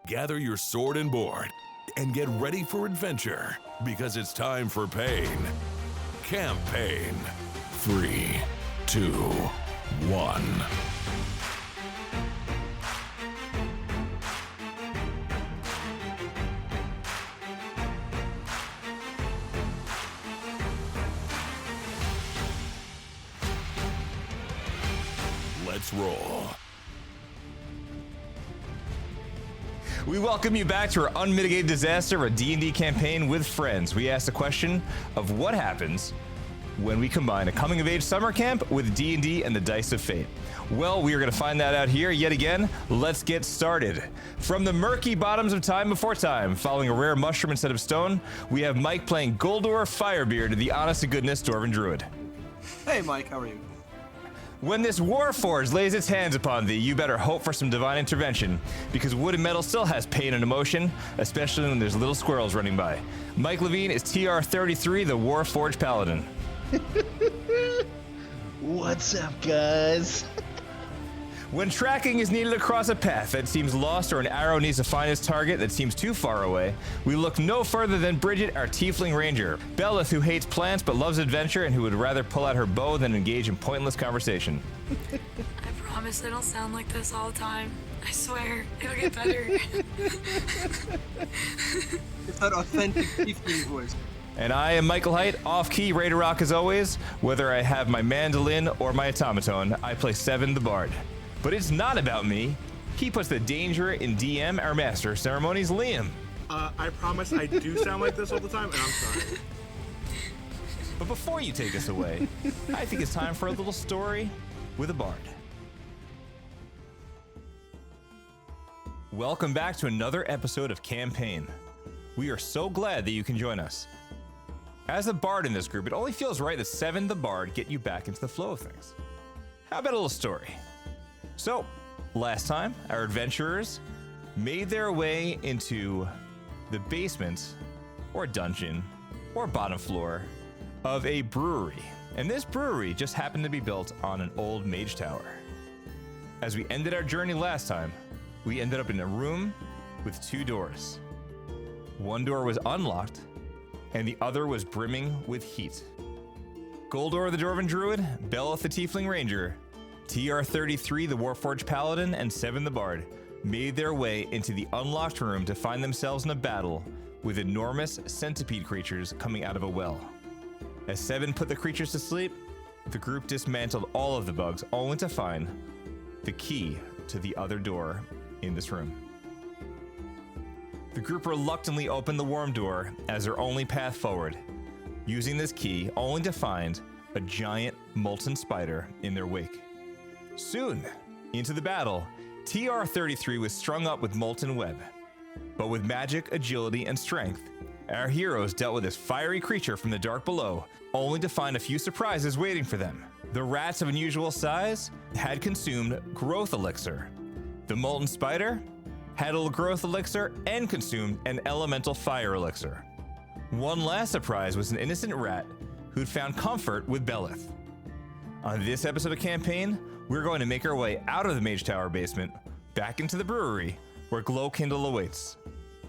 gather your sword and board, and get ready for adventure, because it's time for Pain. Campaign. 3, 2, 1. Let's roll. We welcome you back to our unmitigated disaster of a D&D campaign with friends. We ask the question of what happens when we combine a coming-of-age summer camp with D&D and the Dice of Fate. Well, we are going to find that out here yet again. Let's get started. From the murky bottoms of time before time, following a rare mushroom instead of stone, we have Mike playing Guldor Firebeard, the honest-to-goodness Dwarven Druid. Hey Mike, how are you? When this Warforged lays its hands upon thee, you better hope for some divine intervention, because wood and metal still has pain and emotion, especially when there's little squirrels running by. Mike Levine is TR33, the Warforged Paladin. What's up, guys? When tracking is needed across a path that seems lost or an arrow needs to find its target that seems too far away, we look no further than Bridget, our tiefling ranger. Bellith, who hates plants but loves adventure and who would rather pull out her bow than engage in pointless conversation. I promise it'll sound like this all the time. I swear, it'll get better. It's that authentic tiefling voice. And I am Michael Height, off-key, ready to rock as always. Whether I have my mandolin or my automaton, I play Seven the Bard. But it's not about me. He puts the danger in DM, our master of ceremonies, Liam. I promise I do sound like this all the time, and I'm sorry. But before you take us away, I think it's time for a little story with a bard. Welcome back to another episode of Campaign. We are so glad that you can join us. As a bard in this group, it only feels right that Seven the Bard get you back into the flow of things. How about a little story? So, last time, our adventurers made their way into the basement, or dungeon, or bottom floor of a brewery. And this brewery just happened to be built on an old mage tower. As we ended our journey last time, we ended up in a room with 2 doors. One door was unlocked, and the other was brimming with heat. Guldor the Dwarven Druid, Bellith the Tiefling Ranger, TR33 the Warforged Paladin, and Seven the Bard made their way into the unlocked room to find themselves in a battle with enormous centipede creatures coming out of a well. As Seven put the creatures to sleep, the group dismantled all of the bugs, only to find the key to the other door in this room. The group reluctantly opened the worm door as their only path forward, using this key only to find a giant molten spider in their wake. Soon, into the battle, TR33 was strung up with molten web. But with magic, agility, and strength, our heroes dealt with this fiery creature from the dark below, only to find a few surprises waiting for them. The rats of unusual size had consumed growth elixir. The molten spider had a growth elixir and consumed an elemental fire elixir. One last surprise was an innocent rat who'd found comfort with Bellith. On this episode of Campaign, we're going to make our way out of the Mage Tower basement, back into the brewery, where Glowkindle awaits.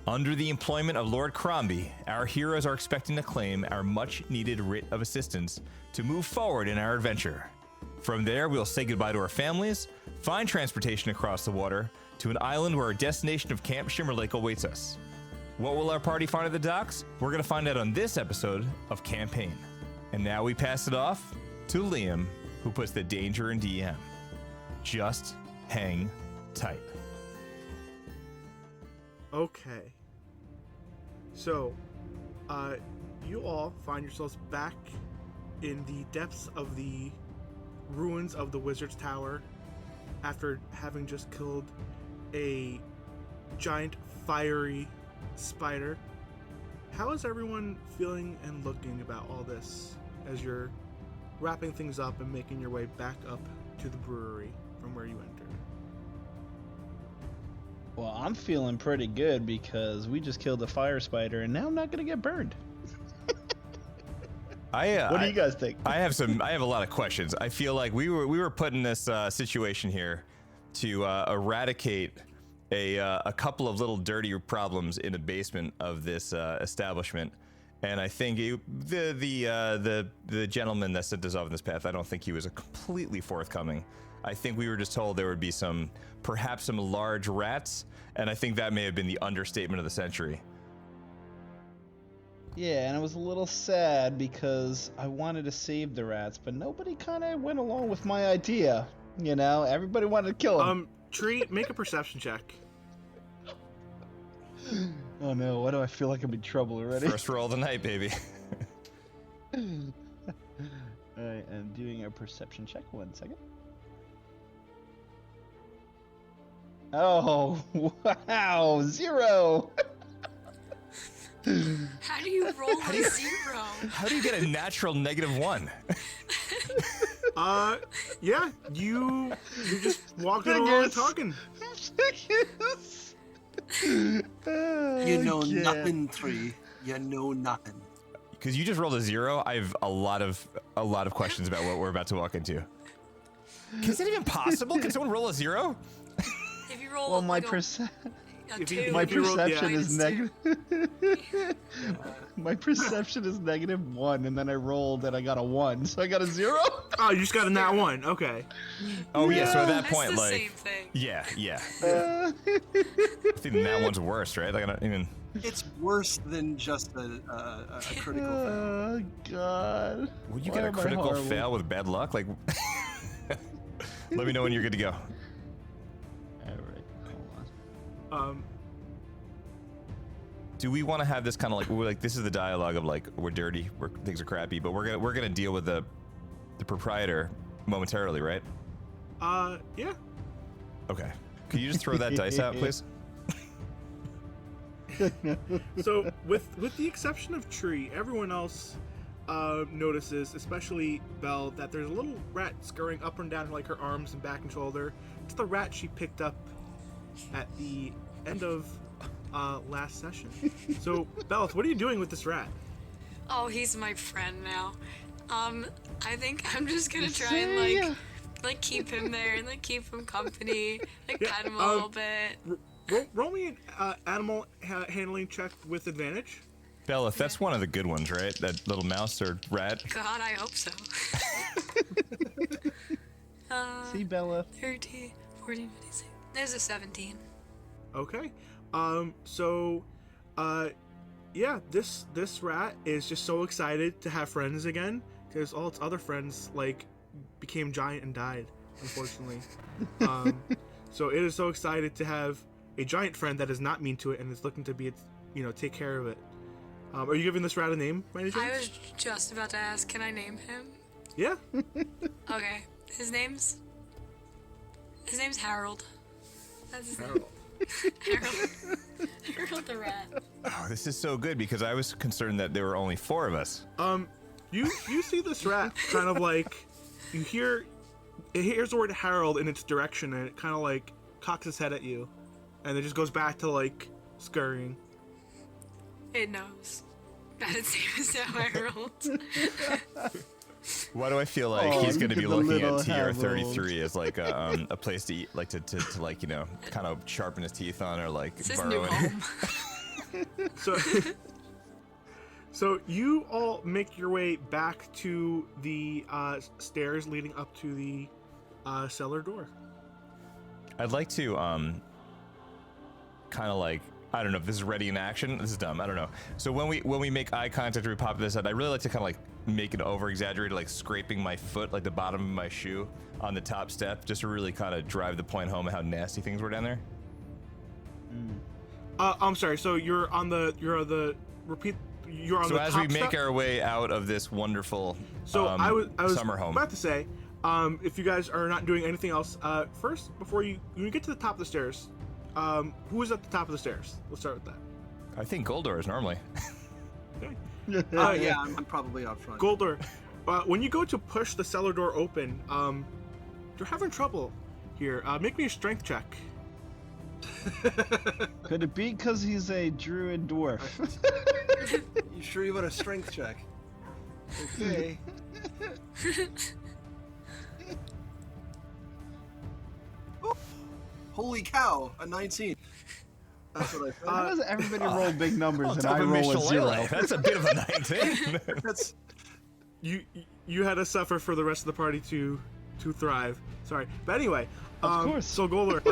Under the employment of Lord Cromby, our heroes are expecting to claim our much-needed writ of assistance to move forward in our adventure. From there, we'll say goodbye to our families, find transportation across the water, to an island where our destination of Camp Shimmerlake awaits us. What will our party find at the docks? We're going to find out on this episode of Campaign. And now we pass it off to Liam, who puts the danger in DM. Just hang tight. Okay. So, you all find yourselves back in the depths of the ruins of the Wizard's Tower after having just killed a giant fiery spider. How is everyone feeling and looking about all this as you're wrapping things up and making your way back up to the brewery from where you entered? Well, I'm feeling pretty good because we just killed a fire spider and now I'm not going to get burned. What do you guys think? I have a lot of questions. I feel like we were put in this situation here to eradicate a couple of little dirty problems in the basement of this establishment, and I think the gentleman that sent us off on this path, I don't think he was completely forthcoming. I think we were just told there would be perhaps some large rats, and I think that may have been the understatement of the century. Yeah, and I was a little sad because I wanted to save the rats, but nobody kind of went along with my idea. You know, everybody wanted to kill them. Tree, make a perception check. Oh no, why do I feel like I'm in trouble already? First roll of the night, baby. Alright, I'm doing a perception check. 1 second. Oh, wow, 0! How do you roll a 0? How do you get a natural -1? Yeah, you just walking along talking. You know nothing, Tree. You know nothing. Because you just rolled a 0, I have a lot of questions about what we're about to walk into. Is it even possible? Can someone roll a 0? If you roll Well, my like perception -2, is negative. My perception is -1, and then I rolled and I got a 1, so I got a 0. Oh, you just got a nat 1. Okay. Oh yeah, so at that That's point, the like, same thing. yeah. I think that one's worse, right? Like, I don't even. It's worse than just a critical fail. Oh god. Would you Why get a am I critical horrible? fail with bad luck? Like, let me know when you're good to go. Alright, hold on. Do we want to have this kind of like this is the dialogue of like we're dirty, things are crappy, but we're gonna deal with the proprietor momentarily, right? Yeah. Okay. Could you just throw that dice out, please? So, with the exception of Tree, everyone else notices, especially Belle, that there's a little rat scurrying up and down like her arms and back and shoulder. It's the rat she picked up at the end of last session. So, Bellith, what are you doing with this rat? Oh, he's my friend now. I think I'm just gonna try and like keep him there and like keep him company, like pet him a little bit. Roll me an animal handling check with advantage. Bella, if that's one of the good ones, right? That little mouse or rat. God, I hope so. See, Bella? 13, 14, 56. There's a 17. Okay. Yeah, this rat is just so excited to have friends again because all its other friends like became giant and died, unfortunately. So it is so excited to have a giant friend that is not mean to it and is looking to be its, take care of it. Are you giving this rat a name, by any chance? I was just about to ask, can I name him? Yeah. Okay. His name's Harold. That's his name. Harold. Harold the rat. Oh, this is so good because I was concerned that there were only 4 of us. You see this rat kind of like it hears the word Harold in its direction and it kind of like cocks its head at you, and it just goes back to like scurrying. It knows that its name is now Harold. Why do I feel like he's going to be look at the looking at little TR Harold. 33 as like a place to eat, like to like kind of sharpen his teeth on or like It's his burrow new in? home. So you all make your way back to the stairs leading up to the cellar door. I'd like to kind of like, I don't know if this is ready in action. This is dumb. I don't know. So when we make eye contact or we pop this out, I really like to kind of like make it over exaggerated, like scraping my foot, like the bottom of my shoe on the top step, just to really kind of drive the point home of how nasty things were down there. I'm sorry. So you're on the So as we top make step? our way out of this wonderful I was summer home. about to say, if you guys are not doing anything else, first before when you get to the top of the stairs, who is at the top of the stairs? Let's start with that. I think Guldor is normally. Okay. Yeah, I'm probably out front. Guldor, when you go to push the cellar door open, you're having trouble here. Make me a strength check. Could it be because he's a druid dwarf? You sure you want a strength check? Okay. Holy cow, a 19. That's what I thought. How does everybody roll big numbers and Top I of roll a Michelin. 0? That's a bit of a 19. That's You had to suffer for the rest of the party to thrive. Sorry, but anyway. Of course. So Guldor,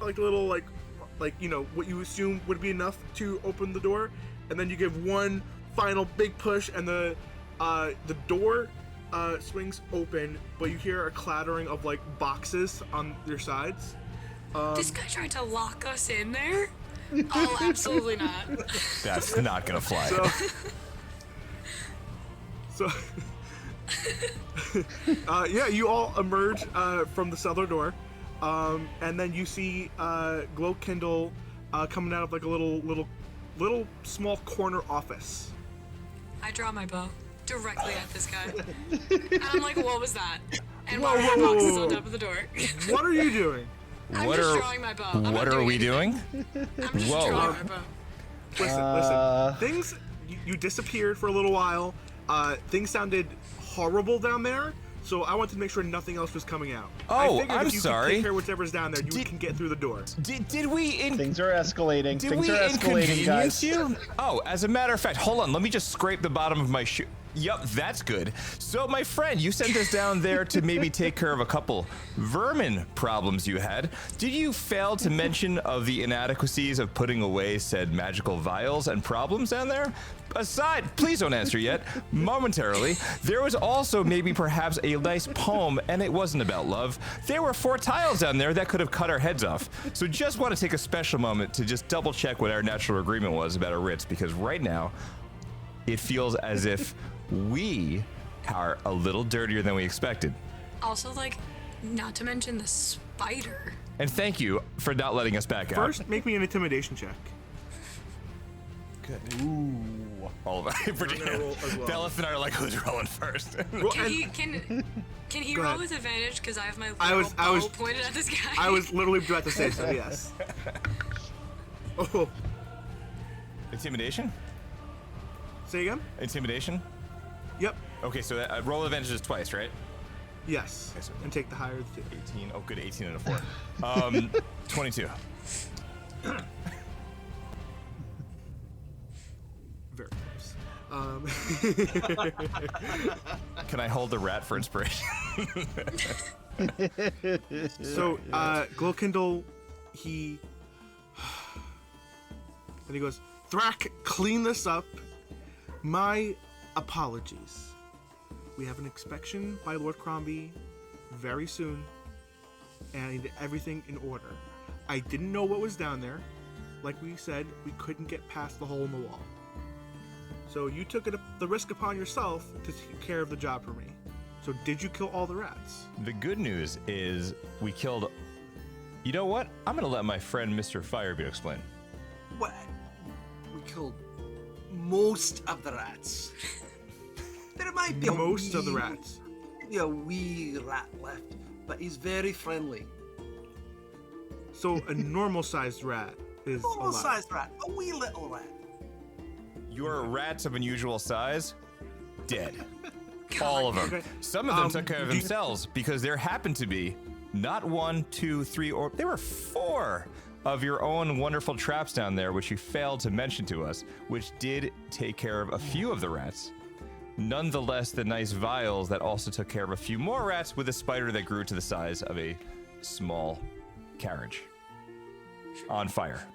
like a little like what you assume would be enough to open the door, and then you give one final big push, and the door swings open, but you hear a clattering of like boxes on your sides. This guy tried to lock us in there? Oh, absolutely not. That's not gonna fly. So yeah, you all emerge from the cellar door, and then you see Glow Kindle coming out of like a little small corner office. I draw my bow directly at this guy. And I'm like, what was that? And Whoa, why are whoa, there whoa, boxes whoa. on top of the door? What are you doing? I'm What just are- drawing my bow. I'm not What are we anything. doing? I'm just Whoa. drawing my bow. Listen. Things you disappeared for a little while. Things sounded horrible down there, so I wanted to make sure nothing else was coming out. I Oh, figured I'm if you sorry. could take care of whatever's down there, you can get through the door. Did we Things are escalating. Did Things we are escalating, inconvenience guys. you? Oh, as a matter of fact, hold on. Let me just scrape the bottom of my shoe. Yup, that's good. So, my friend, you sent us down there to maybe take care of a couple vermin problems you had. Did you fail to mention of the inadequacies of putting away said magical vials and problems down there? Aside, please don't answer yet. Momentarily, there was also maybe perhaps a nice poem, and it wasn't about love. There were 4 tiles down there that could have cut our heads off. So just want to take a special moment to just double check what our natural agreement was about our writs, because right now, it feels as if we are a little dirtier than we expected. Also, like, not to mention the spider. And thank you for not letting us back out. First, make me an intimidation check. Good. Ooh. All of gonna roll as well. Bellith and I are like, who's rolling first? Can he Go roll ahead. with advantage? Because I have my I little was- bow pointed at this guy. I was literally about to say so. Yes. Oh, Intimidation? say again? Intimidation? Yep. Okay, so that roll advantage is twice, right? Yes. Okay, so- And take the higher of the two. 18. Oh, good. 18 and a 4. 22. Very close. Can I hold the rat for inspiration? So, Glowkindle, he goes, Thrak, clean this up. My apologies. We have an inspection by Lord Cromby very soon, and I need everything in order. I didn't know what was down there. Like we said, we couldn't get past the hole in the wall. So you took the risk upon yourself to take care of the job for me. So did you kill all the rats? The good news is we killed... You know what? I'm going to let my friend Mr. Firebeard explain. What? We killed most of the rats. There might be Most of the rats. Maybe a wee rat left, but he's very friendly. So a normal-sized rat is alive. Normal-sized rat, a wee little rat. Your rats of unusual size, dead. All of them. Okay. Some of them Um, took care of do you- themselves because there happened to be not 1, 2, 3, or there were 4 of your own wonderful traps down there, which you failed to mention to us, which did take care of a few of the rats. Nonetheless, the nice vials that also took care of a few more rats with a spider that grew to the size of a small carriage. On fire.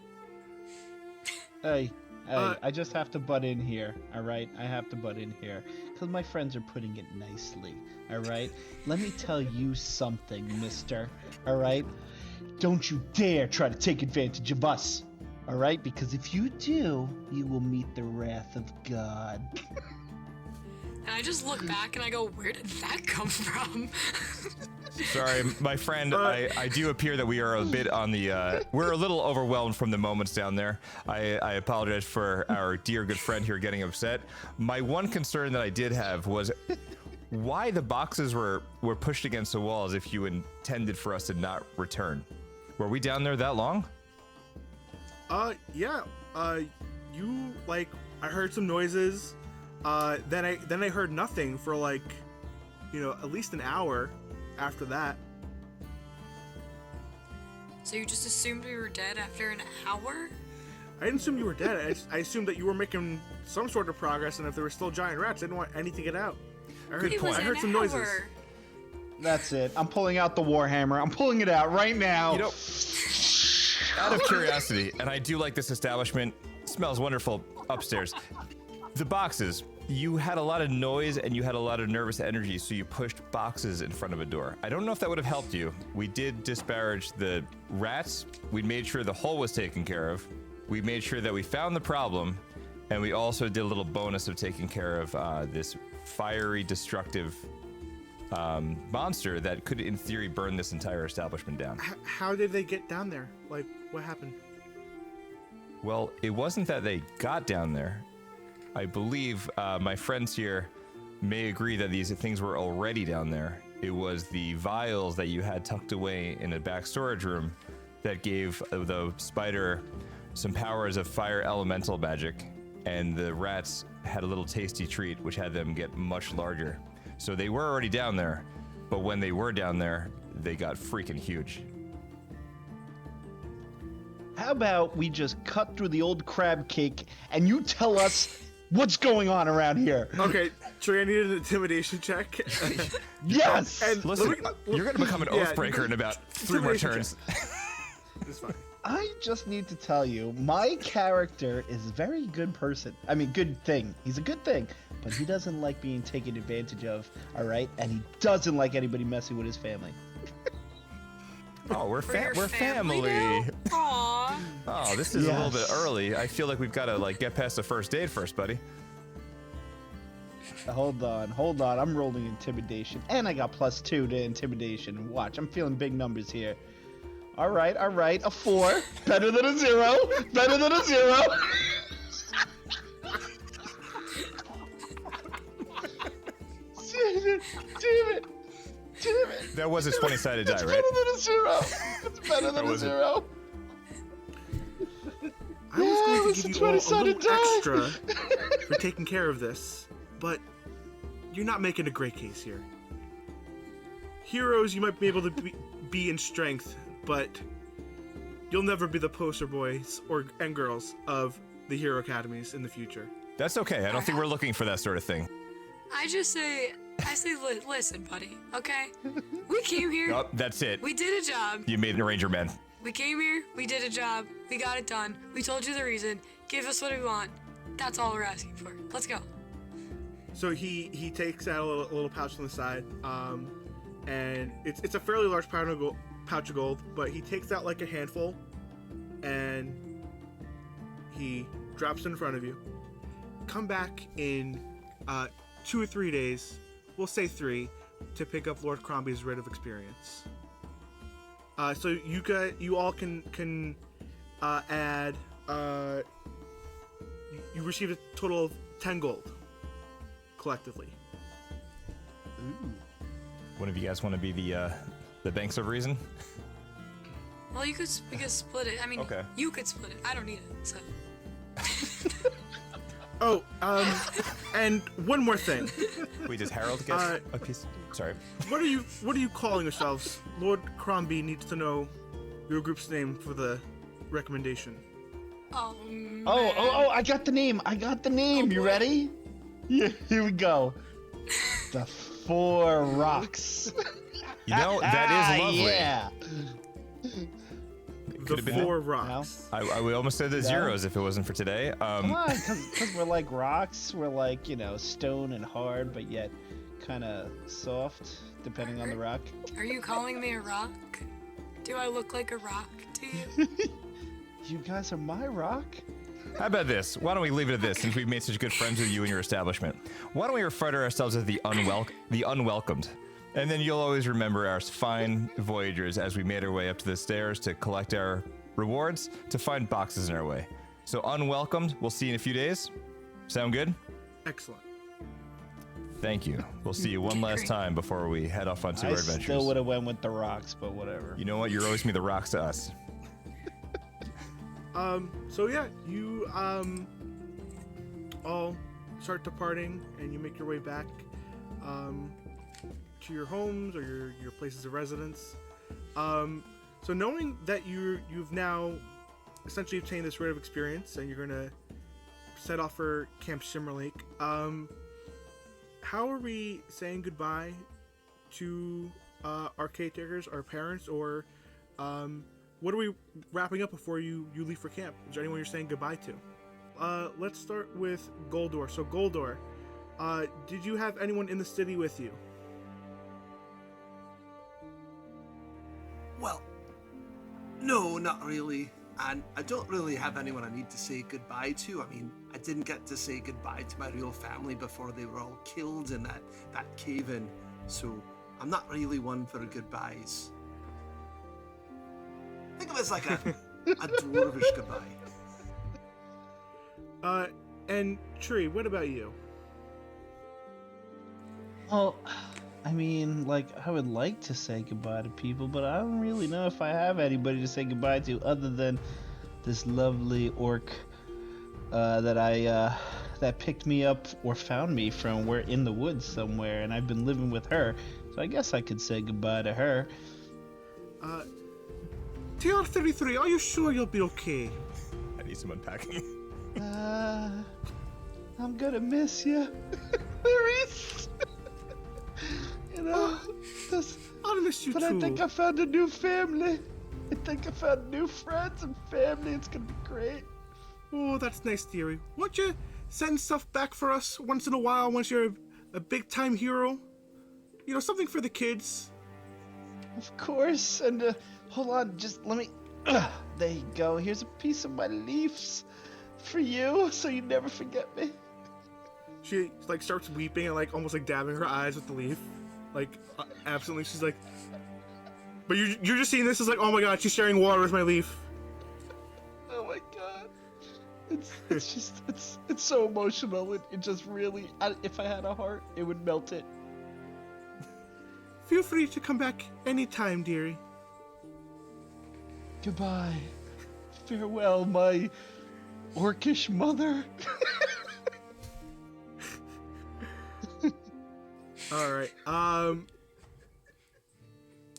Hey, Uh, I just have to butt in here, all right? I have to butt in here because my friends are putting it nicely, all right? Let me tell you something, mister, all right? Don't you dare try to take advantage of us, all right? Because if you do, you will meet the wrath of God. And I just look back and I go, where did that come from? Sorry, my friend, I do appear that we are a bit on the, we're a little overwhelmed from the moments down there. I apologize for our dear good friend here getting upset. My one concern that I did have was why the boxes were pushed against the wall as if you intended for us to not return. Were we down there that long? Yeah. You, like, I heard some noises. Then I heard nothing for, like, you know, at least an hour after that. So you just assumed we were dead after an hour? I didn't assume you were dead. I assumed that you were making some sort of progress, and if there were still giant rats, I didn't want anything to get out. It was I heard an some noises. hour. That's it. I'm pulling out the warhammer. I'm pulling it out right now. You know, out of curiosity, and I do like this establishment, smells wonderful upstairs. The boxes, you had a lot of noise and you had a lot of nervous energy, so you pushed boxes in front of a door. I don't know if that would have helped you. We did disparage the rats. We made sure the hole was taken care of. We made sure that we found the problem, and we also did a little bonus of taking care of this fiery, destructive monster that could, in theory, burn this entire establishment down. How did they get down there? Like, what happened? Well, it wasn't that they got down there. I believe my friends here may agree that these things were already down there. It was the vials that you had tucked away in a back storage room that gave the spider some powers of fire elemental magic, and the rats had a little tasty treat which had them get much larger. So they were already down there, but when they were down there, they got freaking huge. How about we just cut through the old crab cake and you tell us what's going on around here? Okay, Trey, I need an intimidation check. Yes! And Listen, you're going to become an oathbreaker in about 3 more Intimidation turns. It's fine. I just need to tell you, my character is a very good person. I mean, good thing. He's a good thing. But he doesn't like being taken advantage of, all right? And he doesn't like anybody messing with his family. Oh, we're Your family. now? Aww. Oh, this is a little bit Yes. early. I feel like we've got to get past the first date first, buddy. Hold on. I'm rolling intimidation. And I got +2 to intimidation. Watch, I'm feeling big numbers here. All right. A 4. Better than a 0. Better than a 0. Damn it. That was a 20-sided die, It's right? better than a 0. It's better than a was it? 0. I was Yeah, going it's to a give you all a 20-sided little die. extra for taking care of this, but you're not making a great case here. Heroes, you might be able to be in strength, but you'll never be the poster boys and girls of the hero academies in the future. That's okay. I don't think we're looking for that sort of thing. I say, listen, buddy, okay? We came here, Oh, that's it. we did a job. You made an arranger, man. We came here, we did a job, we got it done. We told you the reason. Give us what we want. That's all we're asking for. Let's go. So he takes out a little pouch on the side, and it's a fairly large pouch of gold, but he takes out like a handful, and he drops it in front of you. Come back in 2 or 3 days, we'll say 3, to pick up Lord Cromby's Writ of Experience. So you all can add. You received a total of 10 gold collectively. One of you guys want to be the banks of reason? Well, we could split it. I mean, Okay. you could split it. I don't need it, so. Oh, and one more thing. We just Harold gets a piece. Sorry. What are you calling yourselves? Lord Cromby needs to know your group's name for the recommendation. Oh, man. Oh, I got the name. You boy. ready? Yeah, here we go. The 4 Rocks. You know, that is lovely. Yeah. The Could've been 4 rocks. I we almost said the zeros if it wasn't for today. Come on, because we're like rocks. We're like, stone and hard, but yet kind of soft, depending on the rock. Are you calling me a rock? Do I look like a rock to you? You guys are my rock? How about this? Why don't we leave it at this, since we've made such good friends with you and your establishment? Why don't we refer to ourselves as the unwelcomed? And then you'll always remember our fine voyagers as we made our way up to the stairs to collect our rewards, to find boxes in our way. So unwelcomed, we'll see you in a few days. Sound good? Excellent. Thank you. We'll see you one last Great. time before we head off on I our adventures. still would have went with the rocks, but whatever. You know what? You're always me the rocks to us. So yeah, you all start departing, and you make your way back to your homes or your places of residence. So knowing that you've now essentially obtained this rite of experience, and you're gonna set off for Camp Shimmerlake, how are we saying goodbye to our caretakers, our parents, or what are we wrapping up before you leave for camp? Is there anyone you're saying goodbye to? Let's start with Guldor. So Guldor, did you have anyone in the city with you? Well, no, not really. And I don't really have anyone I need to say goodbye to. I mean, I didn't get to say goodbye to my real family before they were all killed in that cave-in. So I'm not really one for goodbyes. Think of it as like a dwarvish goodbye. And Tree, what about you? Well, I mean, like, I would like to say goodbye to people, but I don't really know if I have anybody to say goodbye to other than this lovely orc that picked me up or found me from we're in the woods somewhere, and I've been living with her, so I guess I could say goodbye to her. TR-33, are you sure you'll be okay? I need some unpacking. I'm gonna miss you, Maurice. You know, I'll miss you but too. I think I found a new family. I think I found new friends and family. It's gonna be great. Oh, that's nice, dearie. Won't you send stuff back for us once in a while once you're a big-time hero? You know, something for the kids. Of course. And hold on, just let me. There you go. Here's a piece of my leaves for you, so you never forget me. She like starts weeping and like almost like dabbing her eyes with the leaf, like absently. She's like, but you're just seeing this as like, oh my god, she's sharing water with my leaf. Oh my god, it's just it's so emotional. It just really, if I had a heart, it would melt it. Feel free to come back anytime, dearie. Goodbye. Farewell, my orcish mother. All right.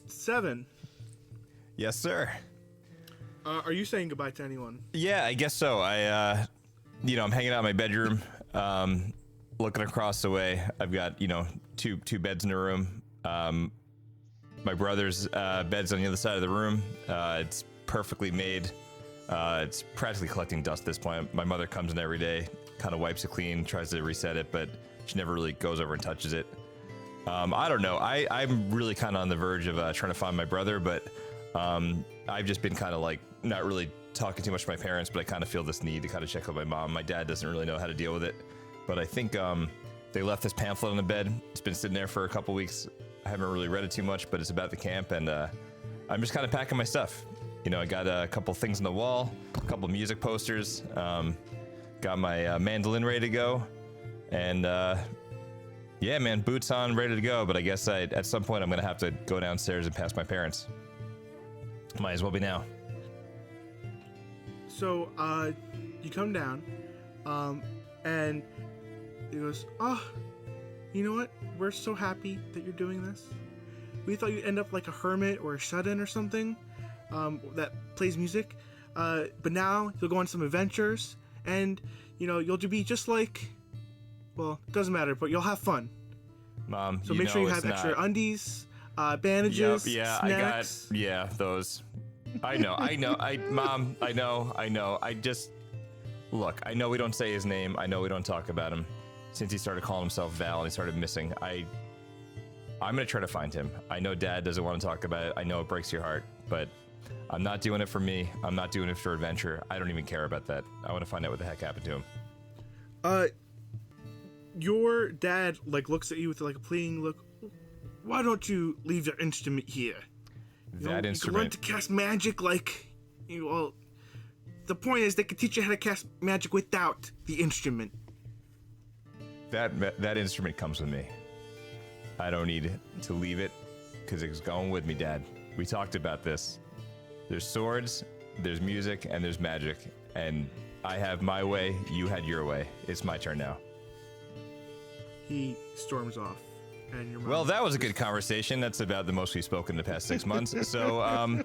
7. Yes, sir. Are you saying goodbye to anyone? Yeah, I guess so. I'm hanging out in my bedroom, looking across the way. I've got, two beds in the room. My brother's bed's on the other side of the room. It's perfectly made. It's practically collecting dust at this point. My mother comes in every day, kind of wipes it clean, tries to reset it, but she never really goes over and touches it. I don't know. I'm really kind of on the verge of trying to find my brother, but I've just been kind of like not really talking too much to my parents, but I kind of feel this need to kind of check on my mom. My dad doesn't really know how to deal with it, but I think they left this pamphlet on the bed. It's been sitting there for a couple weeks. I haven't really read it too much, but it's about the camp, and I'm just kind of packing my stuff. I got a couple things on the wall, a couple music posters, got my mandolin ready to go, and yeah, man, boots on, ready to go. But I guess at some point I'm gonna have to go downstairs and pass my parents. Might as well be now. So, you come down, and he goes, "Oh, you know what? We're so happy that you're doing this. We thought you'd end up like a hermit or a shut-in or something, that plays music. But now you'll go on some adventures, and you'll be just like, well, it doesn't matter, but you'll have fun. Mom, so make sure you have extra undies, bandages, snacks. Those. I know. Mom, I know. Look, I know we don't say his name. I know we don't talk about him. Since he started calling himself Val and he started missing, I'm gonna try to find him. I know Dad doesn't want to talk about it. I know it breaks your heart, but I'm not doing it for me. I'm not doing it for adventure. I don't even care about that. I want to find out what the heck happened to him. Your dad looks at you with a pleading look. Why don't you leave your instrument here? That instrument. You can learn to cast magic well, the point is they can teach you how to cast magic without the instrument. That instrument comes with me. I don't need to leave it because it's going with me, Dad. We talked about this. There's swords, there's music, and there's magic. And I have my way, you had your way. It's my turn now. He storms off. And your mom Well, that was a good conversation. That's about the most we've spoken in the past 6 months. So,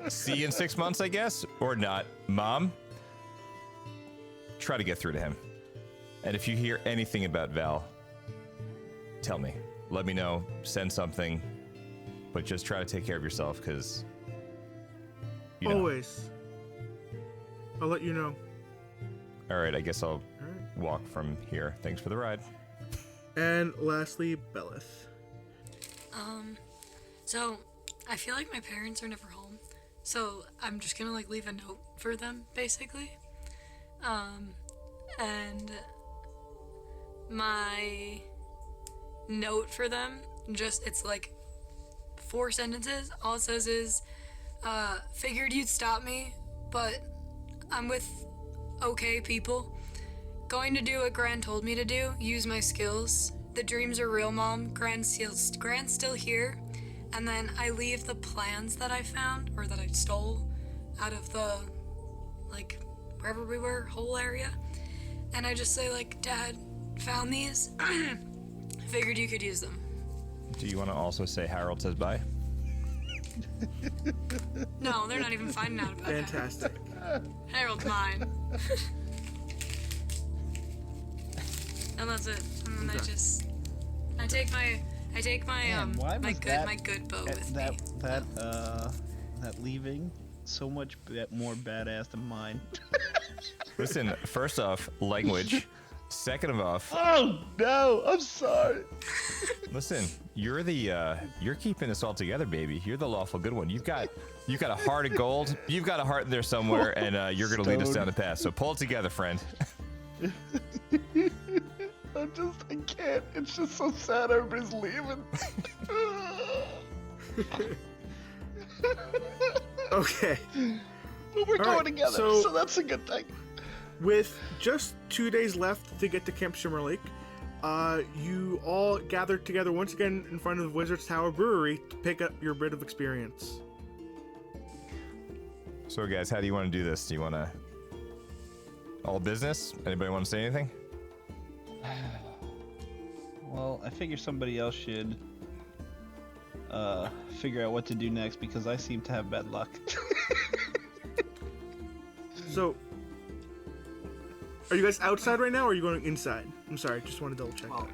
see you in 6 months, I guess, or not. Mom, try to get through to him. And if you hear anything about Val, tell me. Let me know. Send something. But just try to take care of yourself, because you know. Always. I'll let you know. All right, I guess I'll walk from here. Thanks for the ride. And lastly, Bellith. So I feel like my parents are never home, so I'm just gonna like leave a note for them, basically. And my note for them, it's like 4 sentences. All it says is, figured you'd stop me, but I'm with okay people. Going to do what Gran told me to do, use my skills. The dreams are real, Mom. Gran's still here. And then I leave the plans that I found, or that I stole out of the, like, wherever we were, whole area. And I just say, like, Dad, found these. Figured you could use them. Do you want to also say Harold says bye? No, they're not even finding out about it. Fantastic. Harold's mine. And that's it. And then I take my Man, why was my good bow with me. That leaving so much more badass than mine. Listen, first off, language. Second of off, Oh no, I'm sorry. listen, you're keeping this all together, baby. You're the lawful good one. You've got a heart of gold. You've got a heart in there somewhere, and you're gonna lead us down the path. So pull it together, friend. I can't. It's just so sad everybody's leaving. Okay. But we're All going right, together, so- so that's a good thing. With just 2 days left to get to Camp Shimmerlake, you all gathered together once again in front of the Wizard's Tower Brewery to pick up your bit of experience. So, guys, how do you want to do this? Do you want to all business? Anybody want to say anything? Well, I figure somebody else should figure out what to do next, because I seem to have bad luck. So, are you guys outside right now, or are you going inside? I'm sorry, just want to double check Well,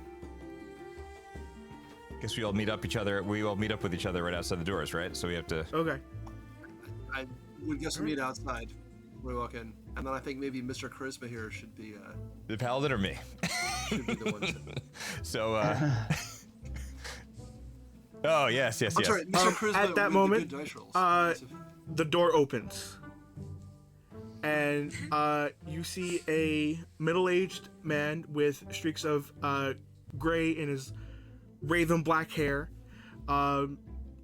Guess we all meet up with each other right outside the doors, right? So we have to. that. Okay. I would guess we meet outside when we walk in. And then I think maybe Mr. Charisma here should be The paladin or me? the one. So, oh, yes. I'm sorry, Mr. Charisma at that with moment, the good dice rolls. The door opens. And you see a middle-aged man with streaks of gray in his raven black hair.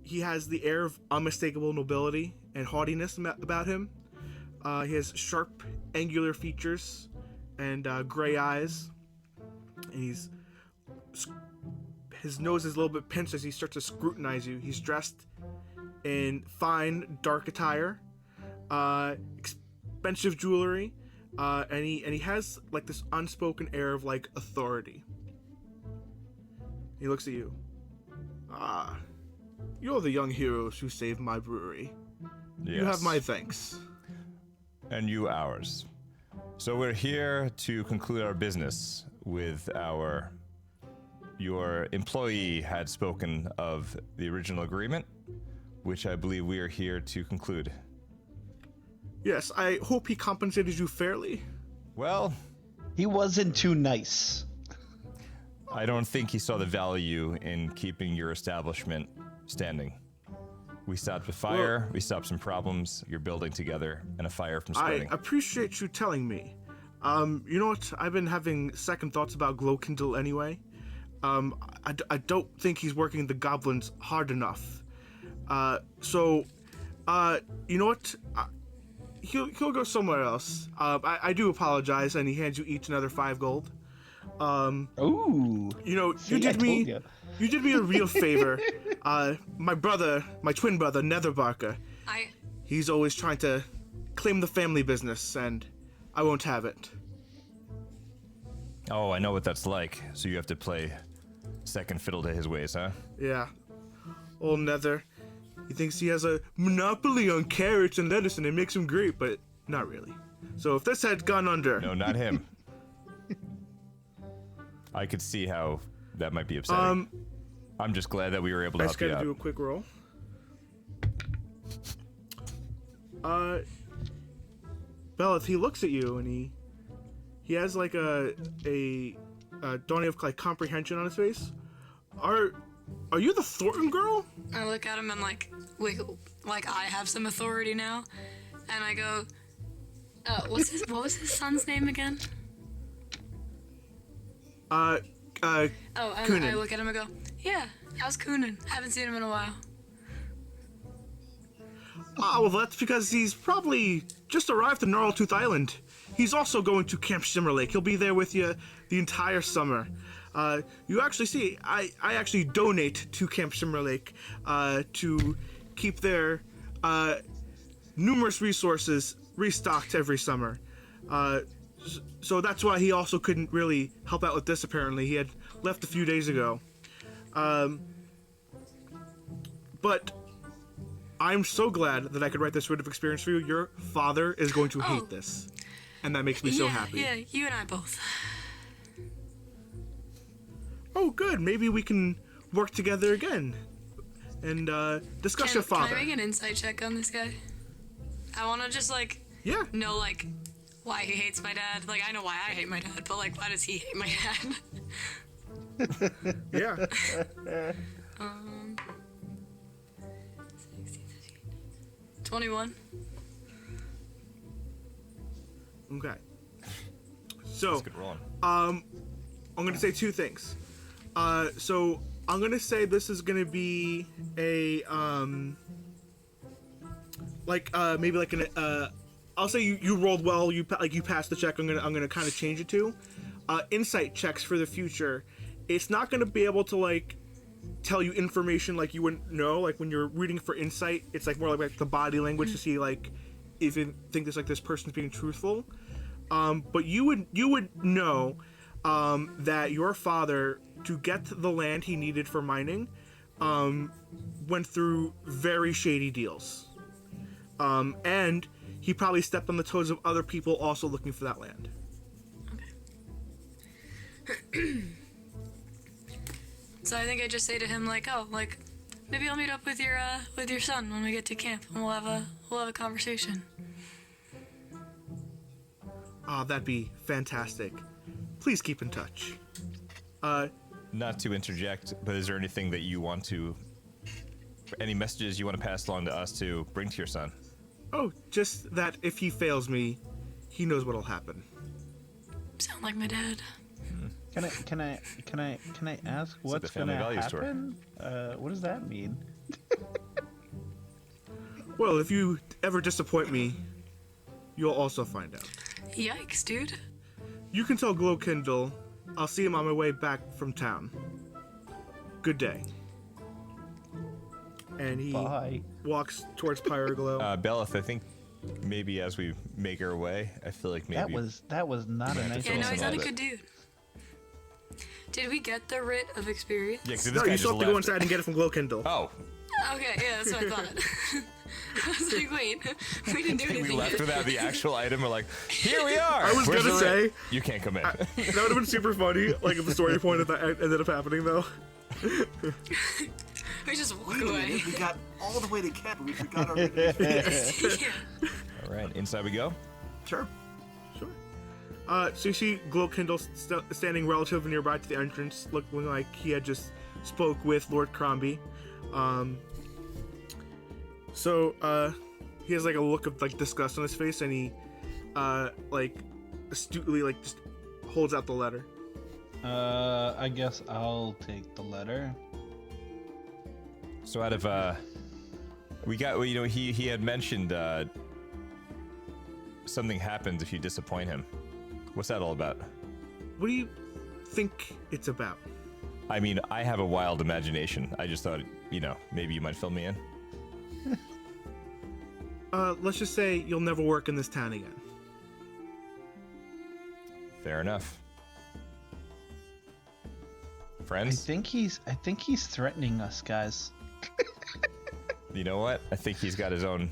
He has the air of unmistakable nobility and haughtiness about him. He has sharp, angular features and gray eyes. And his nose is a little bit pinched as he starts to scrutinize you. He's dressed in fine, dark attire, expensive jewelry, and he has like this unspoken air of like authority. He looks at you. Ah, you're the young heroes who saved my brewery. Yes. You have my thanks. And you ours. So we're here to conclude our business with your employee had spoken of the original agreement, which I believe we are here to conclude. Yes, I hope he compensated you fairly. Well, He wasn't too nice. I don't think he saw the value in keeping your establishment standing. We stopped a fire, we stopped some problems, you're building together, and a fire from spreading. I appreciate you telling me. You know what? I've been having second thoughts about Glowkindle anyway. I don't think he's working the goblins hard enough. So, you know what? He'll go somewhere else. I do apologize, and he hands you each another 5 gold. Ooh. You know, See, you I did told ya. you did me a real favor. My twin brother, Netherbarker, he's always trying to claim the family business, and I won't have it. Oh, I know what that's like. So you have to play Second fiddle to his ways, huh? Yeah. Old Nether. He thinks he has a monopoly on carrots and lettuce and it makes him great, but not really. So if this had gone under... No, not him. I could see how that might be upsetting. I'm just glad that we were able to help you out. I just gotta do a quick roll. Bellith, he looks at you and he has like a dawning of like comprehension on his face. Are you the Thornton girl? I look at him and like I have some authority now, and I go, what was his son's name again? Coonan. I look at him and go, yeah, how's Coonan? Haven't seen him in a while. Well, that's because he's probably just arrived to Gnarltooth Island. He's also going to Camp Shimmerlake. He'll be there with you the entire summer. You actually see, I actually donate to Camp Shimmerlake to keep their numerous resources restocked every summer. So that's why he also couldn't really help out with this, apparently. He had left a few days ago. But I'm so glad that I could write this writ of experience for you. Your father is going to hate this. And that makes me so happy. Yeah, you and I both. Oh, good. Maybe we can work together again and discuss your father. Can I make an insight check on this guy? I want to just know why he hates my dad. Like, I know why I hate my dad, but like, why does he hate my dad? Yeah. 21. Okay. So, That's good rolling. I'm gonna say two things. So I'm gonna say this is gonna be a maybe like an I'll say you rolled well. You passed the check. I'm gonna kind of change it to insight checks for the future. It's not gonna be able to like tell you information like you wouldn't know. Like when you're reading for insight, it's like more like the body language to see like if you think this person's being truthful. But you would know that your father, to get the land he needed for mining, went through very shady deals. And he probably stepped on the toes of other people also looking for that land. Okay. So I think I just say to him maybe I'll meet up with your son when we get to camp and we'll have a conversation. That'd be fantastic. Please keep in touch. Not to interject, but is there anything that you want to, any messages you want to pass along to us to bring to your son? Oh, just that if he fails me, he knows what'll happen. Sound like my dad. Can I ask what's gonna happen? What does that mean? Well, if you ever disappoint me, you'll also find out. Yikes, dude. You can tell Glowkindle I'll see him on my way back from town. Good day. And he walks towards Pyreglow. Bellith, I think maybe as we make our way, I feel like maybe that was not a nice. Yeah, no, he's not a good dude. Did we get the writ of experience? Yeah, No, you still have to go inside and get it from Glowkindle. Oh. Okay, yeah, that's what I thought. I was like, wait, we didn't do anything. We left without the actual item. We're like, here we are. I was Where's gonna the say writ? You can't come in. that would have been super funny, like if the story point of that ended up happening though. We just walk Wait a away. minute, we got all the way to camp and we forgot our... Yeah. All right, inside we go. Sure. Sure. So you see Glowkindle standing relatively nearby to the entrance, looking like he had just spoke with Lord Cromby. So he has like a look of like disgust on his face, and he like astutely like just holds out the letter. I guess I'll take the letter. So out of we got, you know, he had mentioned something happens if you disappoint him. What's that all about? What do you think it's about? I mean, I have a wild imagination. I just thought, you know, maybe you might fill me in. Let's just say you'll never work in this town again. Fair enough. I Friends? think he's threatening us, guys. You know what? I think he's got his own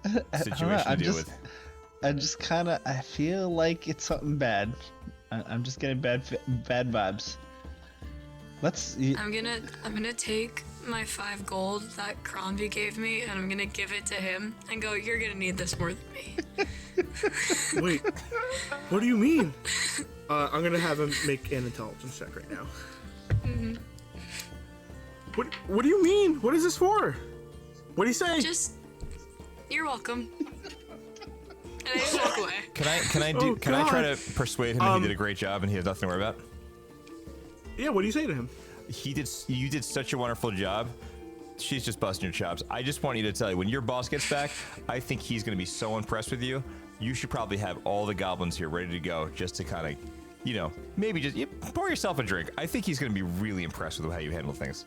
I don't know, situation to deal with. I feel like it's something bad. I'm just getting bad vibes. I'm gonna take my 5 gold that Cromby gave me, and I'm gonna give it to him and go, you're gonna need this more than me. Wait, what do you mean? I'm gonna have him make an intelligence check right now. Mm-hmm. What do you mean? What is this for? What do you say? Just, you're welcome. And I just walk away. Can I try to persuade him that he did a great job and he has nothing to worry about? Yeah, what do you say to him? You did such a wonderful job. She's just busting your chops. I just want you to tell you, when your boss gets back, I think he's going to be so impressed with you. You should probably have all the goblins here ready to go just to kind of, maybe just pour yourself a drink. I think he's going to be really impressed with how you handle things.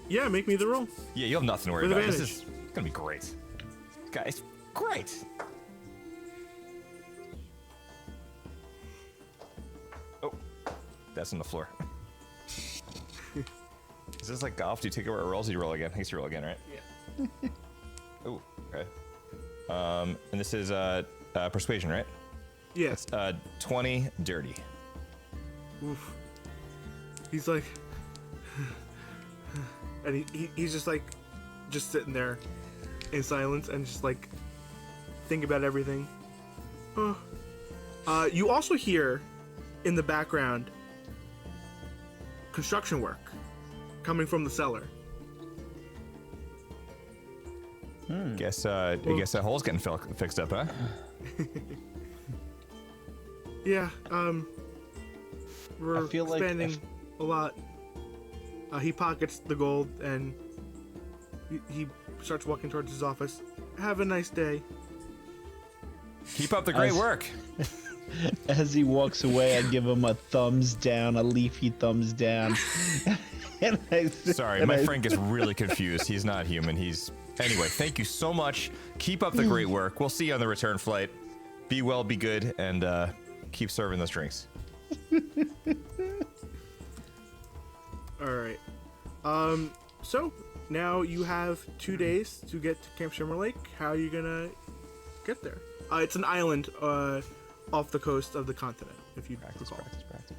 Yeah, make me the roll. Yeah, you'll have nothing to worry With about. advantage. This is going to be great. Guys, great. Oh, that's on the floor. Is this like golf? Do you take over rolls or you roll again? I guess you roll again, right? Yeah. Oh, okay. And this is persuasion, right? Yeah. It's 20 dirty. Oof. He's like, and he's just like, just sitting there in silence and just like think about everything. You also hear in the background construction work coming from the cellar. Guess that hole's getting fixed up, huh? Yeah, we're I feel like spending a lot. He pockets the gold and he starts walking towards his office. Have a nice day. Keep up the great work. As he walks away, I give him a thumbs down, a leafy thumbs down. Sorry, my friend gets really confused. He's not human. Anyway, thank you so much. Keep up the great work. We'll see you on the return flight. Be well, be good, and keep serving those drinks. All right. So now you have 2 days to get to Camp Shimmerlake. How are you gonna get there? It's an island off the coast of the continent, if you recall. Practice.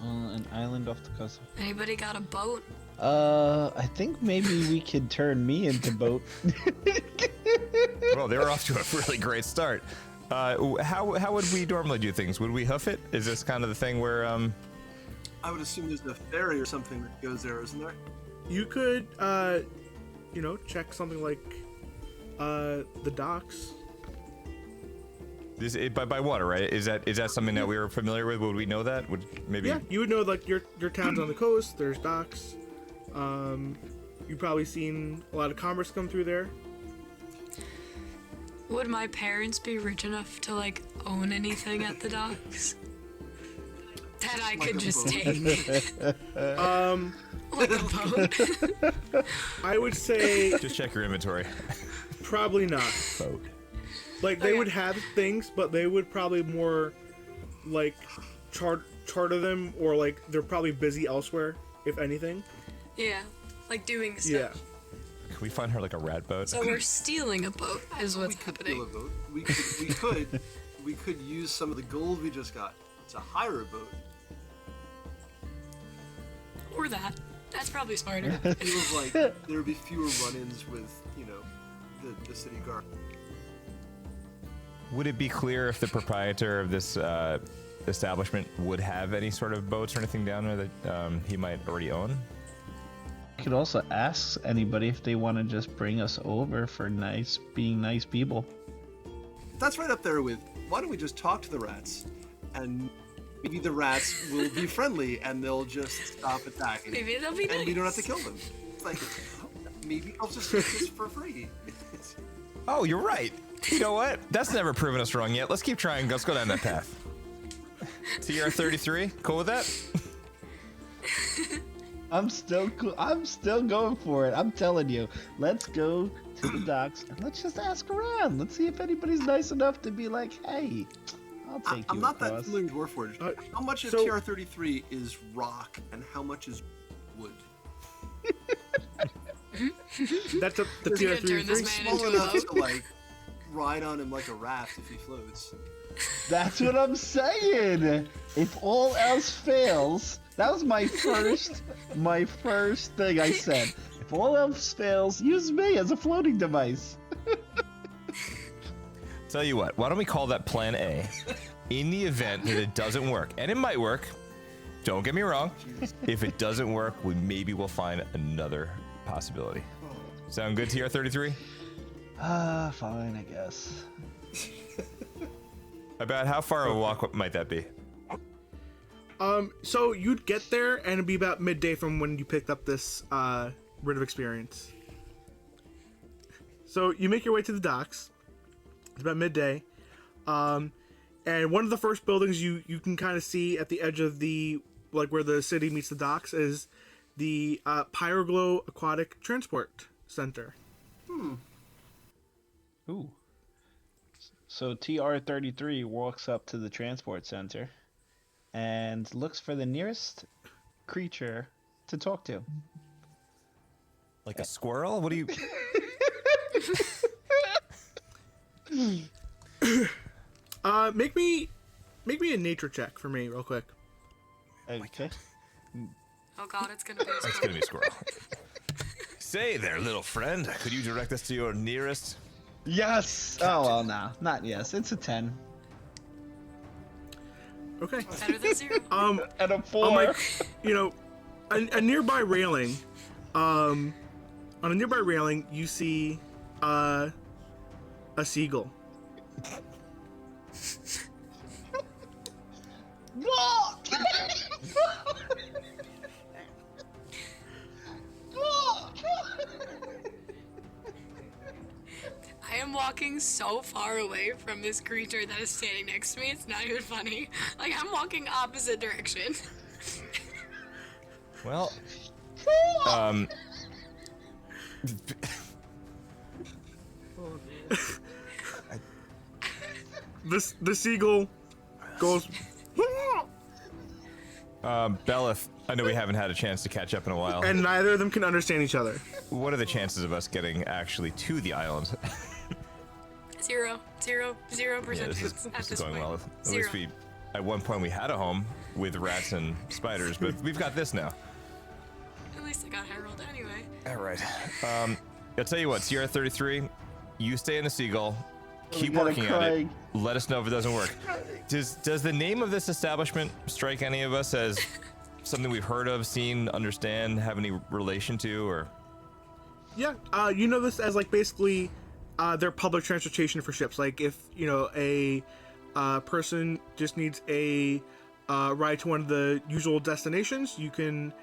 An island off the coast. Anybody got a boat? I think maybe we could turn me into boat. Well, they were off to a really great start. How would we normally do things? Would we hoof it? Is this kind of the thing where I would assume there's a ferry or something that goes there, isn't there? You could, check something like the docks. by water, right? Is that something that we were familiar with? Would we know that? Would maybe? Yeah, you would know like your town's on the coast. There's docks. You've probably seen a lot of commerce come through there. Would my parents be rich enough to like own anything at the docks that I could just take? Like a boat. I would say Just check your inventory. probably not. Boat. Like they would have things, but they would probably more like charter them, or like they're probably busy elsewhere, if anything. Yeah, like doing stuff. Yeah. Can we find her like a rat boat? So we're stealing a boat, is what's We could happening. steal a boat. We could use some of the gold we just got to hire a boat. Or that. That's probably smarter. Feels like there would be fewer run-ins with, the city guard. Would it be clear if the proprietor of this establishment would have any sort of boats or anything down there that he might already own? I could also ask anybody if they want to just bring us over for being nice people. That's right up there with, why don't we just talk to the rats? And maybe the rats will be friendly and they'll just stop attacking. Maybe they'll be nice. And we don't have to kill them. It's like, maybe I'll just get this for free. Oh, you're right. You know what? That's never proven us wrong yet. Let's keep trying. Let's go down that path. TR 33, cool with that? I'm still cool. I'm still going for it. I'm telling you. Let's go to the docks and let's just ask around. Let's see if anybody's nice enough to be like, hey, I'll take I'm you not that across. familiar with Warforged. How much of so- TR-33 is rock and how much is wood? That's the We're gonna turn this TR-33. man Small into a enough boat. to like ride on him like a raft if he floats. That's what I'm saying. If all else fails, that was my first thing I said. If all else fails, use me as a floating device. Tell you what, why don't we call that Plan A? In the event that it doesn't work, and it might work, don't get me wrong. If it doesn't work, maybe we'll find another possibility. Sound good, TR-33? Fine, I guess. About how far of a walk might that be? So you'd get there, and it'd be about midday from when you picked up this Writ of Experience. So you make your way to the docks. It's about midday. And one of the first buildings you can kind of see at the edge of the, like where the city meets the docks, is the Pyreglow Aquatic Transport Center. Ooh. So TR-33 walks up to the transport center and looks for the nearest creature to talk to. Like a squirrel? What do you... Make me a nature check for me real quick. Okay. Oh god, it's gonna be a It's squirrel. gonna be a squirrel. Say there, little friend. Could you direct us to your nearest... Yes! Oh, well, no. Not yes. It's a 10. Okay. Better than 0. And a 4. On like, a nearby railing, on a nearby railing, you see a seagull. I am walking so far away from this creature that is standing next to me, it's not even funny. Like, I'm walking opposite direction. Well, The seagull goes. Bellith, I know we haven't had a chance to catch up in a while. And neither of them can understand each other. What are the chances of us getting actually to the island? 0% Yeah, this chance at is this going point. well. At 0. least at one point we had a home with rats and spiders, but we've got this now. At least I got Harold anyway. All right. I'll tell you what, CR33, you stay in the Seagull. Keep got a working at it. Craig. Let us know if it doesn't work. Does the name of this establishment strike any of us as something we've heard of, seen, understand, have any relation to, or? Yeah, you know this as like basically their public transportation for ships. Like if a person just needs a ride to one of the usual destinations, you can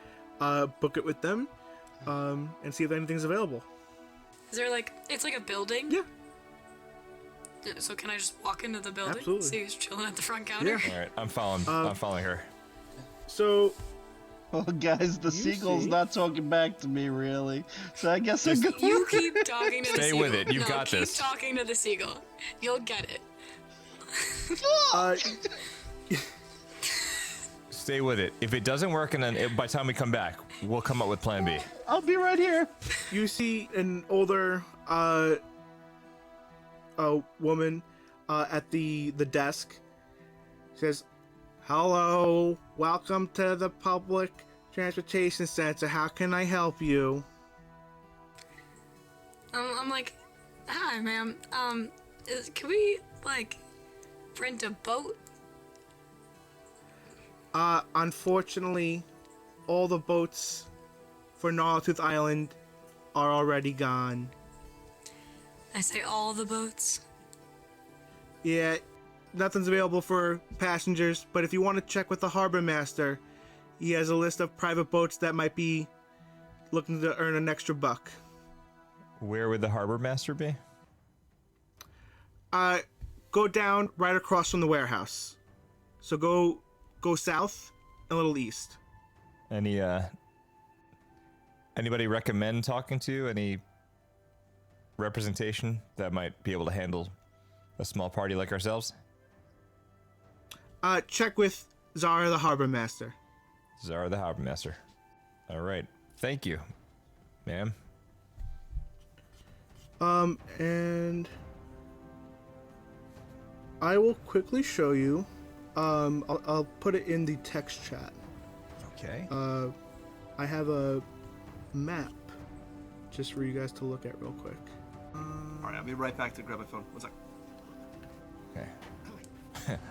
book it with them and see if anything's available. Is there like, it's like a building? Yeah. So can I just walk into the building? Absolutely. See who's chilling at the front counter? Yeah. All right, I'm following her. So Well, guys, the seagull's see? not talking back to me, really. So I guess I'm going. You keep talking to the Stay seagull. with it. You've No, got keep this. talking to the seagull. You'll get it. Stay with it. If it doesn't work, and then by the time we come back, we'll come up with Plan B. I'll be right here. you see an older woman at the desk. Says, "Hello, welcome to the public transportation center. How can I help you?" I'm like, hi, ma'am. Can we like rent a boat? Unfortunately, all the boats for Gnarltooth Island are already gone. I say all the boats. Yeah, nothing's available for passengers, but if you want to check with the harbor master, he has a list of private boats that might be looking to earn an extra buck. Where would the harbor master be? Go down right across from the warehouse. So go south and a little east. Anybody recommend talking to? Any representation that might be able to handle a small party like ourselves? Check with Zara the Harbor Master. Zara the Harbor Master. All right. Thank you, ma'am. And I will quickly show you. I'll put it in the text chat. Okay. I have a map just for you guys to look at real quick. Alright, I'll be right back to grab my phone. One sec. Okay.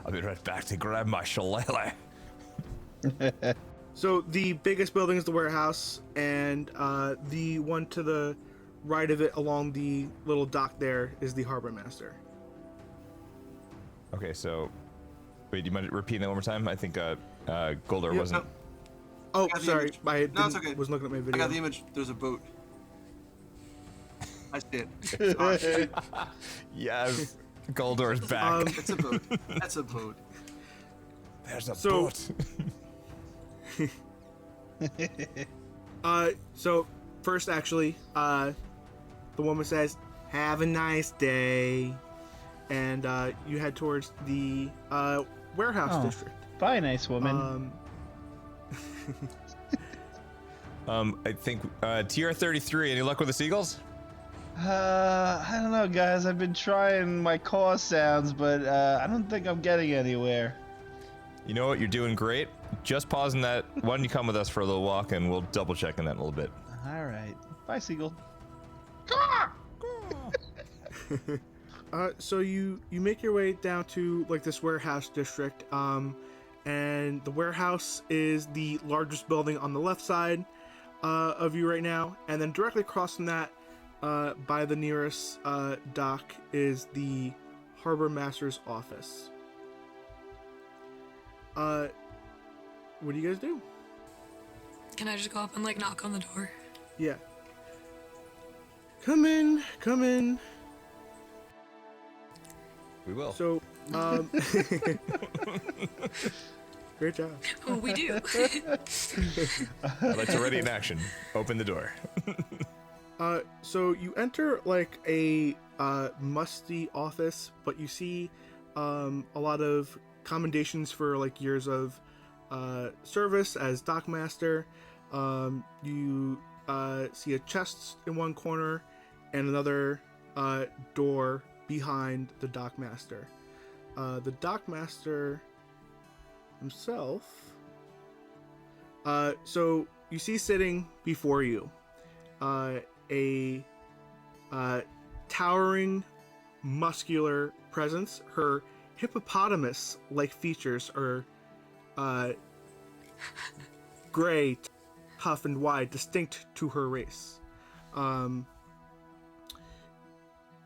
I'll be right back to grab my shillelagh. So the biggest building is the warehouse, and the one to the right of it along the little dock there is the harbor master. Okay, so wait, do you mind repeating that one more time? I think Guldor Yeah, wasn't. no. Oh, got the sorry, image. I No, it's okay. was looking at my I video. got the image. There's a boat. I see it. Oh, shit. Yes, Guldor's back. It's a boat. That's a boat. There's a so- boat. So first, actually, the woman says, "Have a nice day," and you head towards the warehouse district. Bye, nice woman. I think TR 33. Any luck with the seagulls? I don't know, guys. I've been trying my core sounds, but I don't think I'm getting anywhere. You know what? You're doing great. Just pausing that. Why don't you come with us for a little walk, and we'll double check on that in a little bit. All right. Bye, seagull. So you make your way down to like this warehouse district, and the warehouse is the largest building on the left side of you right now, and then directly across from that, by the nearest dock, is the harbor master's office. What do you guys do? Can I just go up and like knock on the door? Yeah. Come in, come in. We will. So, great job. Oh, we do. That's already in action. Open the door. So you enter like a musty office, but you see a lot of commendations for like years of service as dockmaster. You see a chest in one corner and another door behind the dockmaster. The dockmaster himself. So you see sitting before you a towering, muscular presence. Her hippopotamus-like features are gray, tough, and wide, distinct to her race.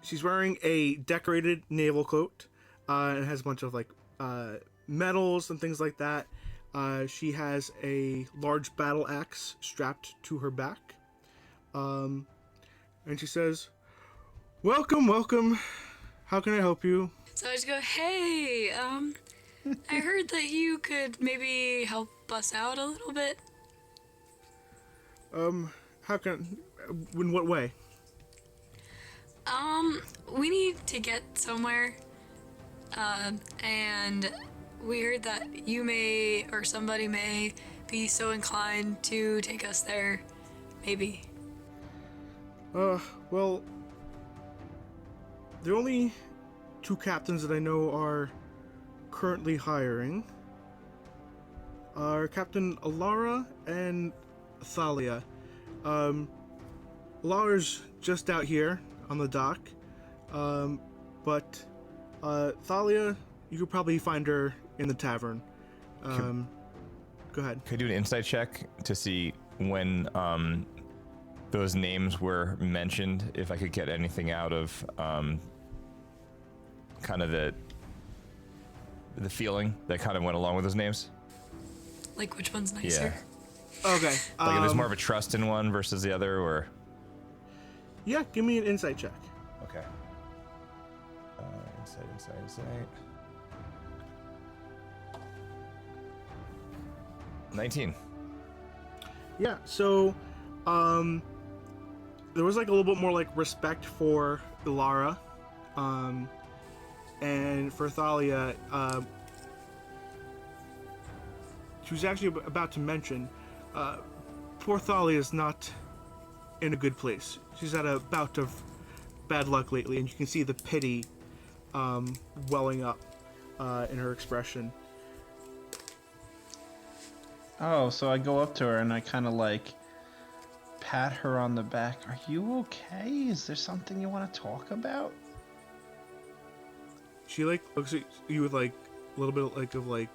She's wearing a decorated naval coat, and has a bunch of like medals and things like that. She has a large battle axe strapped to her back. And she says, "Welcome, welcome. How can I help you?" So I just go, hey, I heard that you could maybe help us out a little bit. How can? In what way? We need to get somewhere, and we heard that you may, or somebody may, be so inclined to take us there, maybe. Well, the only two captains that I know are currently hiring are Captain Alara and Thalia. Alara's just out here on the dock, but Thalia, you could probably find her in the tavern. Go ahead. Could I do an insight check to see when those names were mentioned, if I could get anything out of kind of the feeling that kind of went along with those names? Like, which one's nicer? Yeah. Okay. Like if there's more of a trust in one versus the other, or... Yeah, give me an insight check. Okay. Insight. 19. Yeah, so there was like a little bit more like respect for Ilara, and for Thalia. she was actually about to mention, poor Thalia is not in a good place. She's had a bout of bad luck lately, and you can see the pity welling up in her expression. Oh, so I go up to her and I kind of like pat her on the back. Are you okay? Is there something you want to talk about? She like looks at you with like a little bit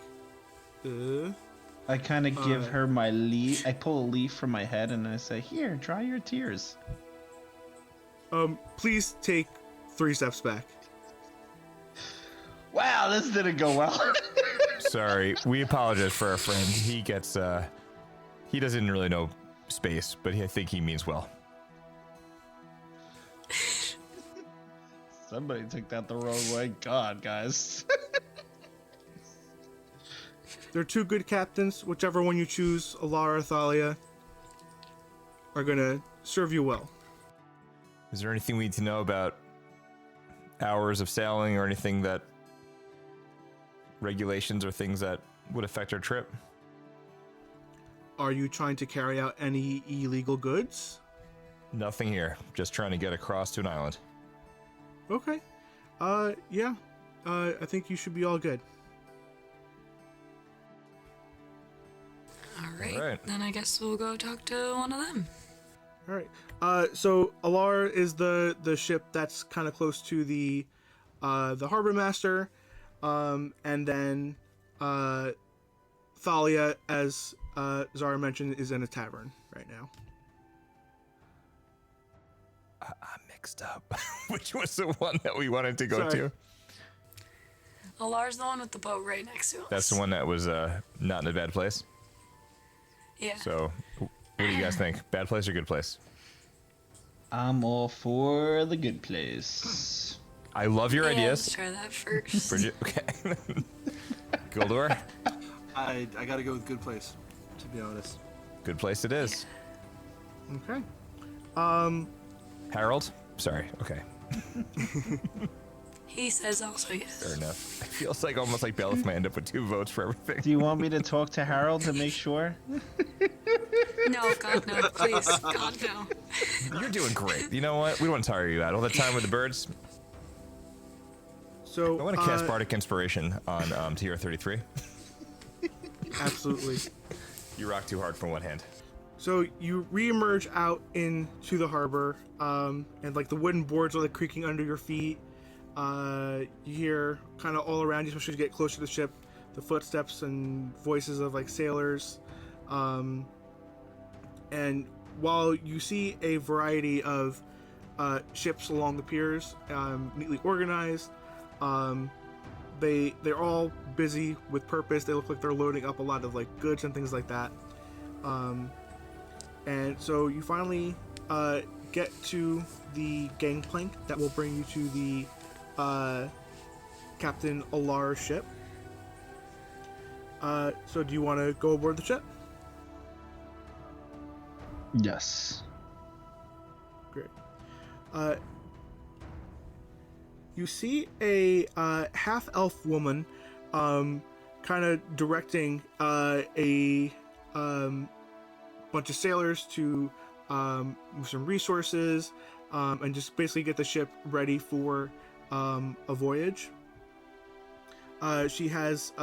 I kind of give her my leaf. I pull a leaf from my head and I say, "Here, dry your tears." Please take 3 steps back. Wow, this didn't go well. Sorry, we apologize for our friend. He gets, he doesn't really know space, but I think he means well. Somebody took that the wrong way. God, guys. There are 2 good captains. Whichever one you choose, Alara or Thalia, are gonna serve you well. Is there anything we need to know about hours of sailing or anything that regulations or things that would affect our trip? Are you trying to carry out any illegal goods? Nothing here. Just trying to get across to an island. Okay. Yeah. I think you should be all good. All right. All right. Then I guess we'll go talk to one of them. All right. So Alar is the ship that's kind of close to the harbor master, and then Thalia, as Zara mentioned, is in a tavern right now. I'm mixed up. Which was the one that we wanted to go Sorry. to? Alar's the one with the boat right next to us. That's the one that was not in a bad place. Yeah. So, what do you guys think? Bad place or good place? I'm all for the good place. I love your Yeah, ideas. let's try that first. Bridget, okay. Guldor, I gotta go with good place, to be honest. good place it is. Okay. Harold, sorry. Okay, He says also yes. fair enough. It feels like almost like Bellith might end up with 2 votes for everything. Do you want me to talk to Harold to make sure? No, God, no. Please. God, no. You're doing great. You know what? We don't want to tire you out all the time with the birds. So I want to cast Bardic Inspiration on TR 33. absolutely. You rock too hard from one hand. So you re-emerge out into the harbor, and like the wooden boards are like creaking under your feet. You hear kind of all around you, especially as you get closer to the ship, the footsteps and voices of like sailors. And while you see a variety of ships along the piers, neatly organized, they're all busy with purpose. They look like they're loading up a lot of like goods and things like that. And so you finally get to the gangplank that will bring you to the Captain Alar's ship. So do you want to go aboard the ship? Yes. Great. You see a half-elf woman kind of directing a bunch of sailors to move some resources and just basically get the ship ready for a voyage. She has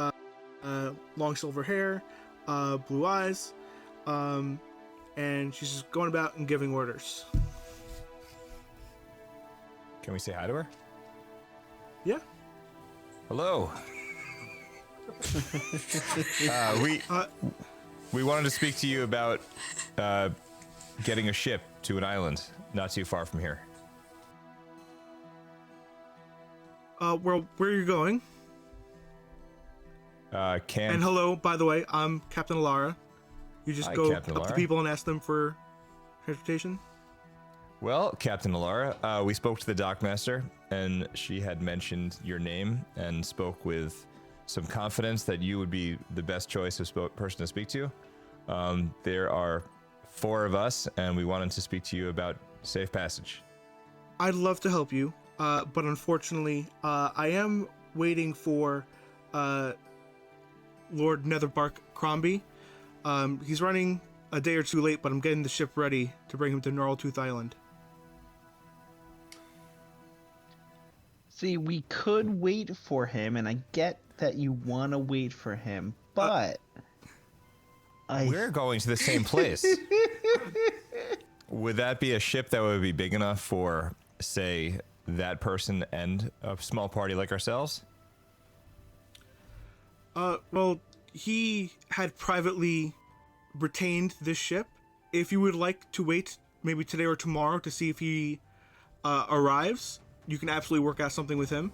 long silver hair, blue eyes, and she's just going about and giving orders. Can we say hi to her? Yeah. Hello. We wanted to speak to you about getting a ship to an island not too far from here. Well, where are you going? Camp. And hello, by the way, I'm Captain Alara. You just Hi, go Captain up to Alara. people and ask them for transportation? Well, Captain Alara, we spoke to the dockmaster, and she had mentioned your name and spoke with some confidence that you would be the best choice of person to speak to. There are 4 of us, and we wanted to speak to you about safe passage. I'd love to help you, but unfortunately, I am waiting for Lord Netherbark Cromby. He's running a day or two late, but I'm getting the ship ready to bring him to Gnarltooth Island. See, we could wait for him, and I get that you want to wait for him, but We're going to the same place. Would that be a ship that would be big enough for, say, that person and a small party like ourselves? Well, he had privately retained this ship. If you would like to wait maybe today or tomorrow to see if he arrives, you can absolutely work out something with him.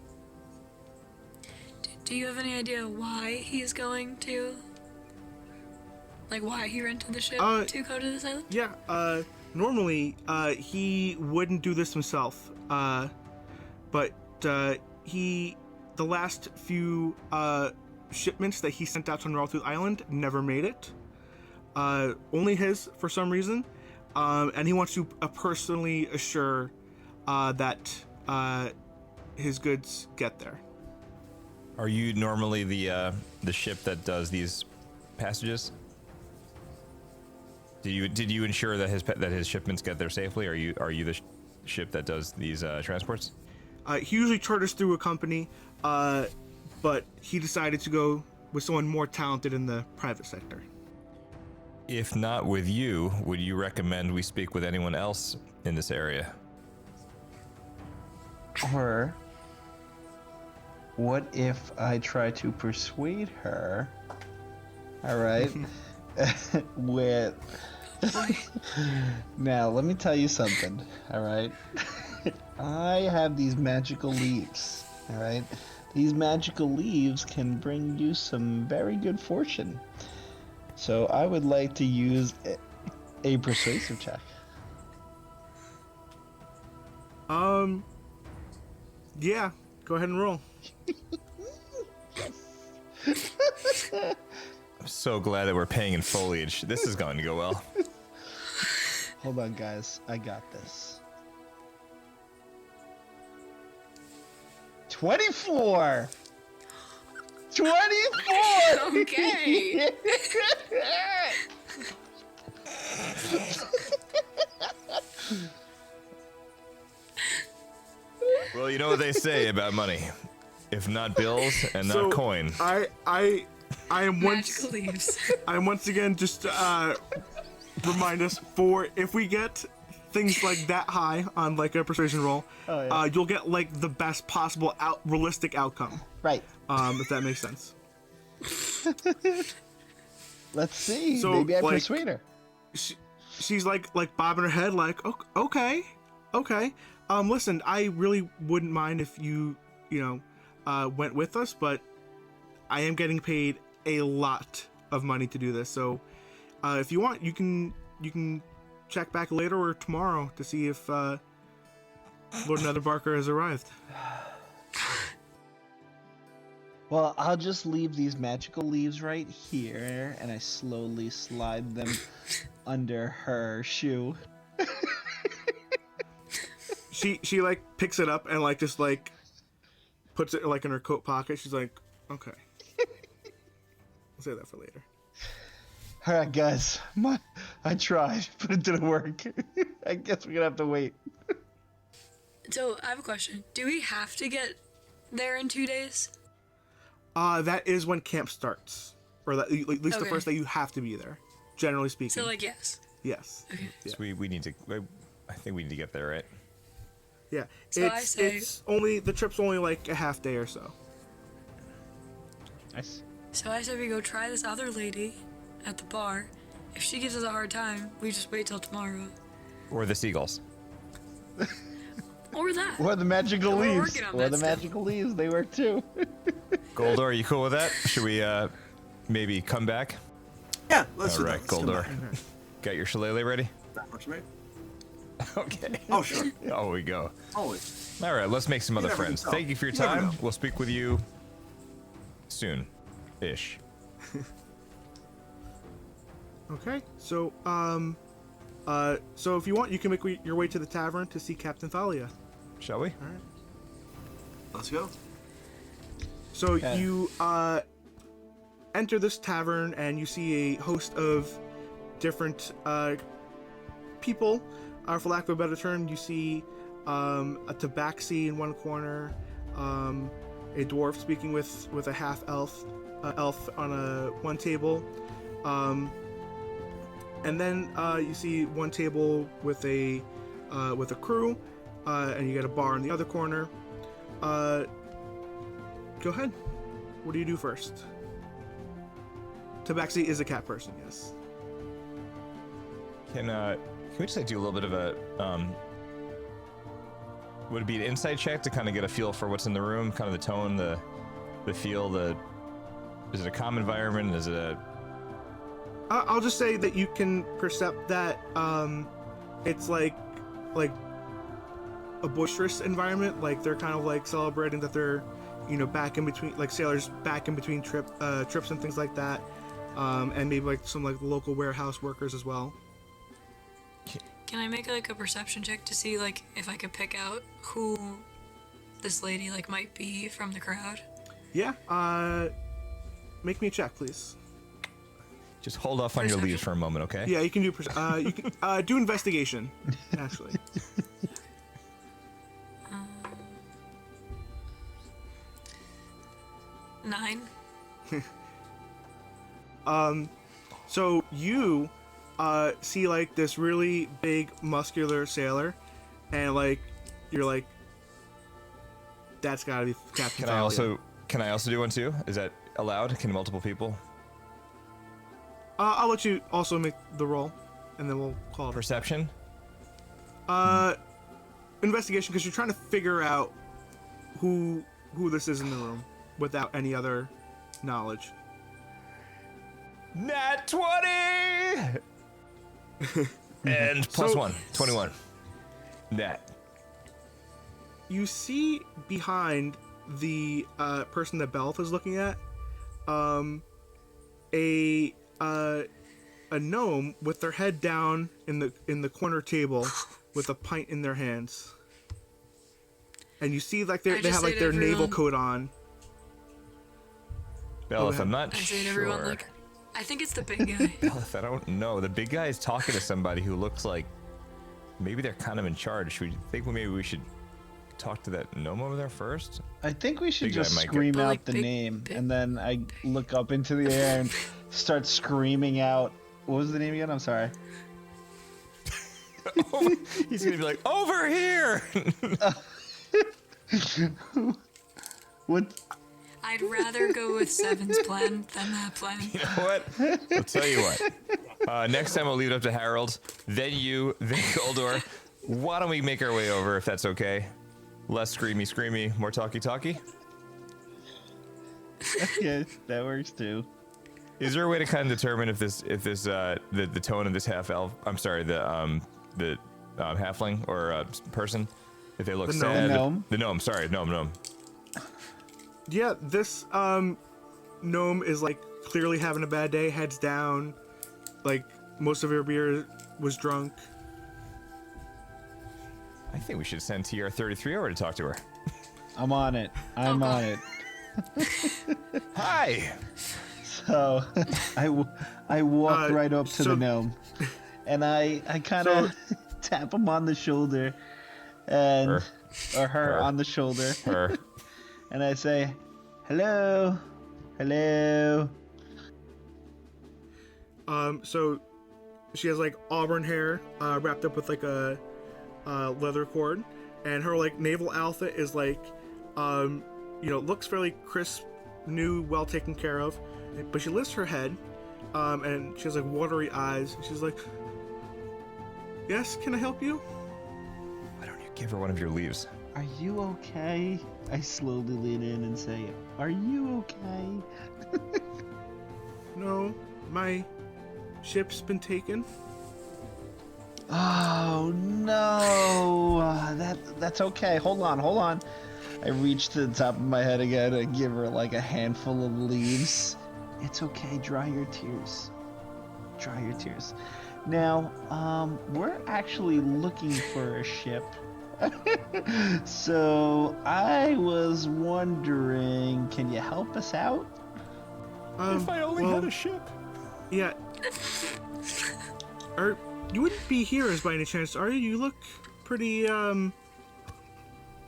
Do you have any idea why he's going to? Like, why he rented the ship to go to this island? Yeah, normally, he wouldn't do this himself. But the last few shipments that he sent out to Gnarltooth Island never made it. Only his, for some reason. And he wants to personally assure that his goods get there. Are you normally the ship that does these passages? Did you ensure that his shipments get there safely? Are you the ship that does these transports? He usually charters through a company, but he decided to go with someone more talented in the private sector. If not with you, would you recommend we speak with anyone else in this area? or what if I try to persuade her, all right, with... Now, let me tell you something, all right? I have these magical leaves, all right? These magical leaves can bring you some very good fortune. So I would like to use a persuasive check. Yeah, go ahead and roll. I'm so glad that we're paying in foliage. This is going to go well. Hold on, guys. I got this. 24! 24! Okay. Well, you know what they say about money. If not bills and not So, coin. I am Magical leaves. I'm once again just remind us for if we get things like that high on like a persuasion roll, you'll get like the best possible realistic outcome. Right. If that makes sense. Let's see. So, Maybe I like, persuade her. She's like bobbing her head like, okay. Listen, I really wouldn't mind if you went with us, but I am getting paid a lot of money to do this. So, if you want, you can check back later or tomorrow to see if Lord Netherbarker has arrived. Well, I'll just leave these magical leaves right here, and I slowly slide them under her shoe. She like picks it up and like just like puts it like in her coat pocket. She's like, okay. I'll save that for later. All right, guys. I tried, but it didn't work. I guess we're gonna have to wait. So, I have a question. Do we have to get there in 2 days? That is when camp starts, or that, at least the Okay. first day you have to be there. Generally speaking. So, like, yes. Yes. Okay. Yeah. So we need to. I think we need to get there, right? Yeah. So I say- it's only the trip's only like a half day or so. Nice. So I said we go try this other lady at the bar. If she gives us a hard time, we just wait till tomorrow. Or the seagulls. Or that. Or the magical We're leaves. working on Or that the still. magical leaves. They work too. Goldor, are you cool with that? Should we maybe come back? Yeah, let's All do right, that. Let's do Goldor. Got your shillelagh ready? That works, mate. Okay. Oh, sure. Oh, we go. Always. All right, let's make some other never friends. know. Thank you for your You never time. know. We'll speak with you soon-ish. Okay. So so if you want, you can make your way to the tavern to see Captain Thalia. Shall we? Let's go. So Okay. you enter this tavern and you see a host of different people. For lack of a better term, you see a tabaxi in one corner, a dwarf speaking with a half elf on one table, and then you see one table with a crew, and you got a bar in the other corner. Go ahead. What do you do first? Tabaxi is a cat person, yes. Can we just like do a little bit of a would it be an insight check to kind of get a feel for what's in the room, kind of the tone, the feel, is it a calm environment? Is it a I'll just say that you can percept that it's like a boisterous environment. Like they're kind of like celebrating that they're, back in between, like sailors back in between trips and things like that, and maybe like some like local warehouse workers as well. Can I make like a perception check to see like if I could pick out who this lady like might be from the crowd? Yeah. Make me a check, please. just hold off on your leaves for a moment, okay? Yeah, you can do you can do investigation, actually. 9. So you see like this really big muscular sailor, and like you're like, that's gotta be Captain Thalia. Can I also do one too? Is that allowed? Can multiple people? I'll let you also make the roll, and then we'll call it Perception? investigation, because you're trying to figure out who this is in the room without any other knowledge. Nat 20! And plus 1, 21. Nat. You see behind the person that Bellith is looking at, a gnome with their head down in the corner table with a pint in their hands. And you see like they have like their naval coat on. Bellith, I'm not I say to sure. everyone, like, I think it's the big guy. Bellith, I don't know. The big guy is talking to somebody who looks like maybe they're kind of in charge. Should we think maybe we should talk to that gnome over there first? I think we should Big guy just might get- scream But, out like, the big- name, big- and then I look up into the air and start screaming out. What was the name again? I'm sorry. He's gonna be like, over here! What? I'd rather go with Seven's plan than that plan. You know what? I'll tell you what. Next time I'll leave it up to Harold, then you, then Guldor. Why don't we make our way over, if that's okay? Less screamy, more talky. Yeah, that works too. Is there a way to kind of determine if the tone of this half elf? I'm sorry, the halfling or person, if they look The gnome. sad. The gnome? The gnome. Sorry, gnome. Yeah, this gnome is like clearly having a bad day, heads down, like most of her beer was drunk. I think we should send TR33 over to talk to her. I'm on it. I'm on it. Hi. So I walk right up to the gnome, and I kind of tap him on the shoulder, and her on the shoulder, Her. and I say, "Hello, hello." So she has like auburn hair wrapped up with like a leather cord, and her like naval outfit is like looks fairly crisp, new, well taken care of, but she lifts her head and she has like watery eyes. She's like, yes, can I help you? Why don't you give her one of your leaves? Are you okay? I slowly lean in and say, "Are you okay?" No, my ship's been taken. Oh no, that's okay. Hold on. I reach to the top of my head again and give her like a handful of leaves. It's okay. Dry your tears. Now, we're actually looking for a ship. So I was wondering, can you help us out? If I only had a ship. Yeah. You wouldn't be heroes by any chance, are you? You look pretty,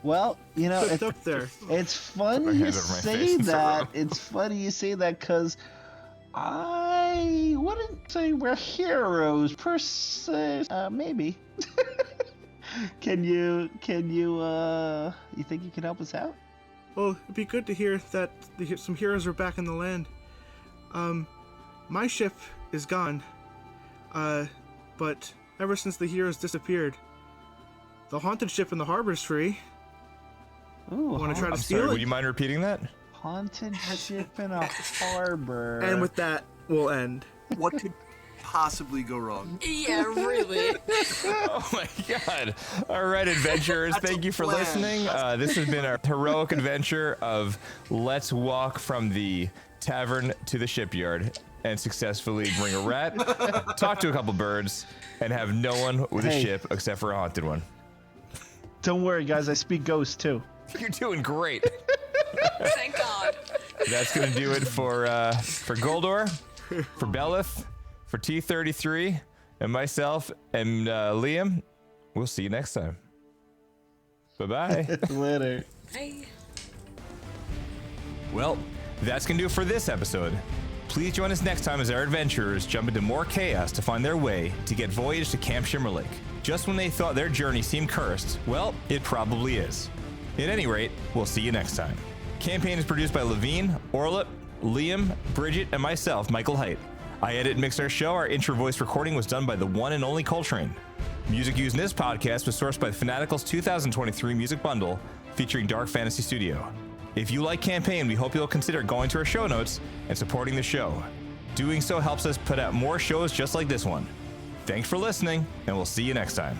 Well, you know, hooked up there. it's funny you say that. It's funny you say that because I wouldn't say we're heroes per se. Maybe. Can you you think you can help us out? Well, it'd be good to hear that some heroes are back in the land. My ship is gone. But ever since the heroes disappeared, the haunted ship in the harbor's free. Ooh, Want to try to I'm steal sorry, it? would you mind repeating that? haunted ship in a harbor. And with that, we'll end. What could possibly go wrong? Yeah, really. Oh my god. All right, adventurers, thank you for listening. This has been our heroic adventure of let's walk from the tavern to the shipyard and successfully bring a rat, talk to a couple birds, and have no one with a ship except for a haunted one. Don't worry, guys. I speak ghost too. You're doing great. Thank God. That's gonna do it for Guldor, for Bellith, for T33, and myself and Liam. We'll see you next time. Bye-bye. Later. Hey. Well, that's gonna do it for this episode. Please join us next time as our adventurers jump into more chaos to find their way to get voyage to Camp Shimmerlake. Just when they thought their journey seemed cursed, well, it probably is. At any rate, we'll see you next time. Campaign is produced by Levine, Orlip, Liam, Bridget, and myself, Michael Height. I edit and mix our show. Our intro voice recording was done by the one and only Coltrane. Music used in this podcast was sourced by Fanatical's 2023 music bundle featuring Dark Fantasy Studio. If you like Campaign, we hope you'll consider going to our show notes and supporting the show. Doing so helps us put out more shows just like this one. Thanks for listening, and we'll see you next time.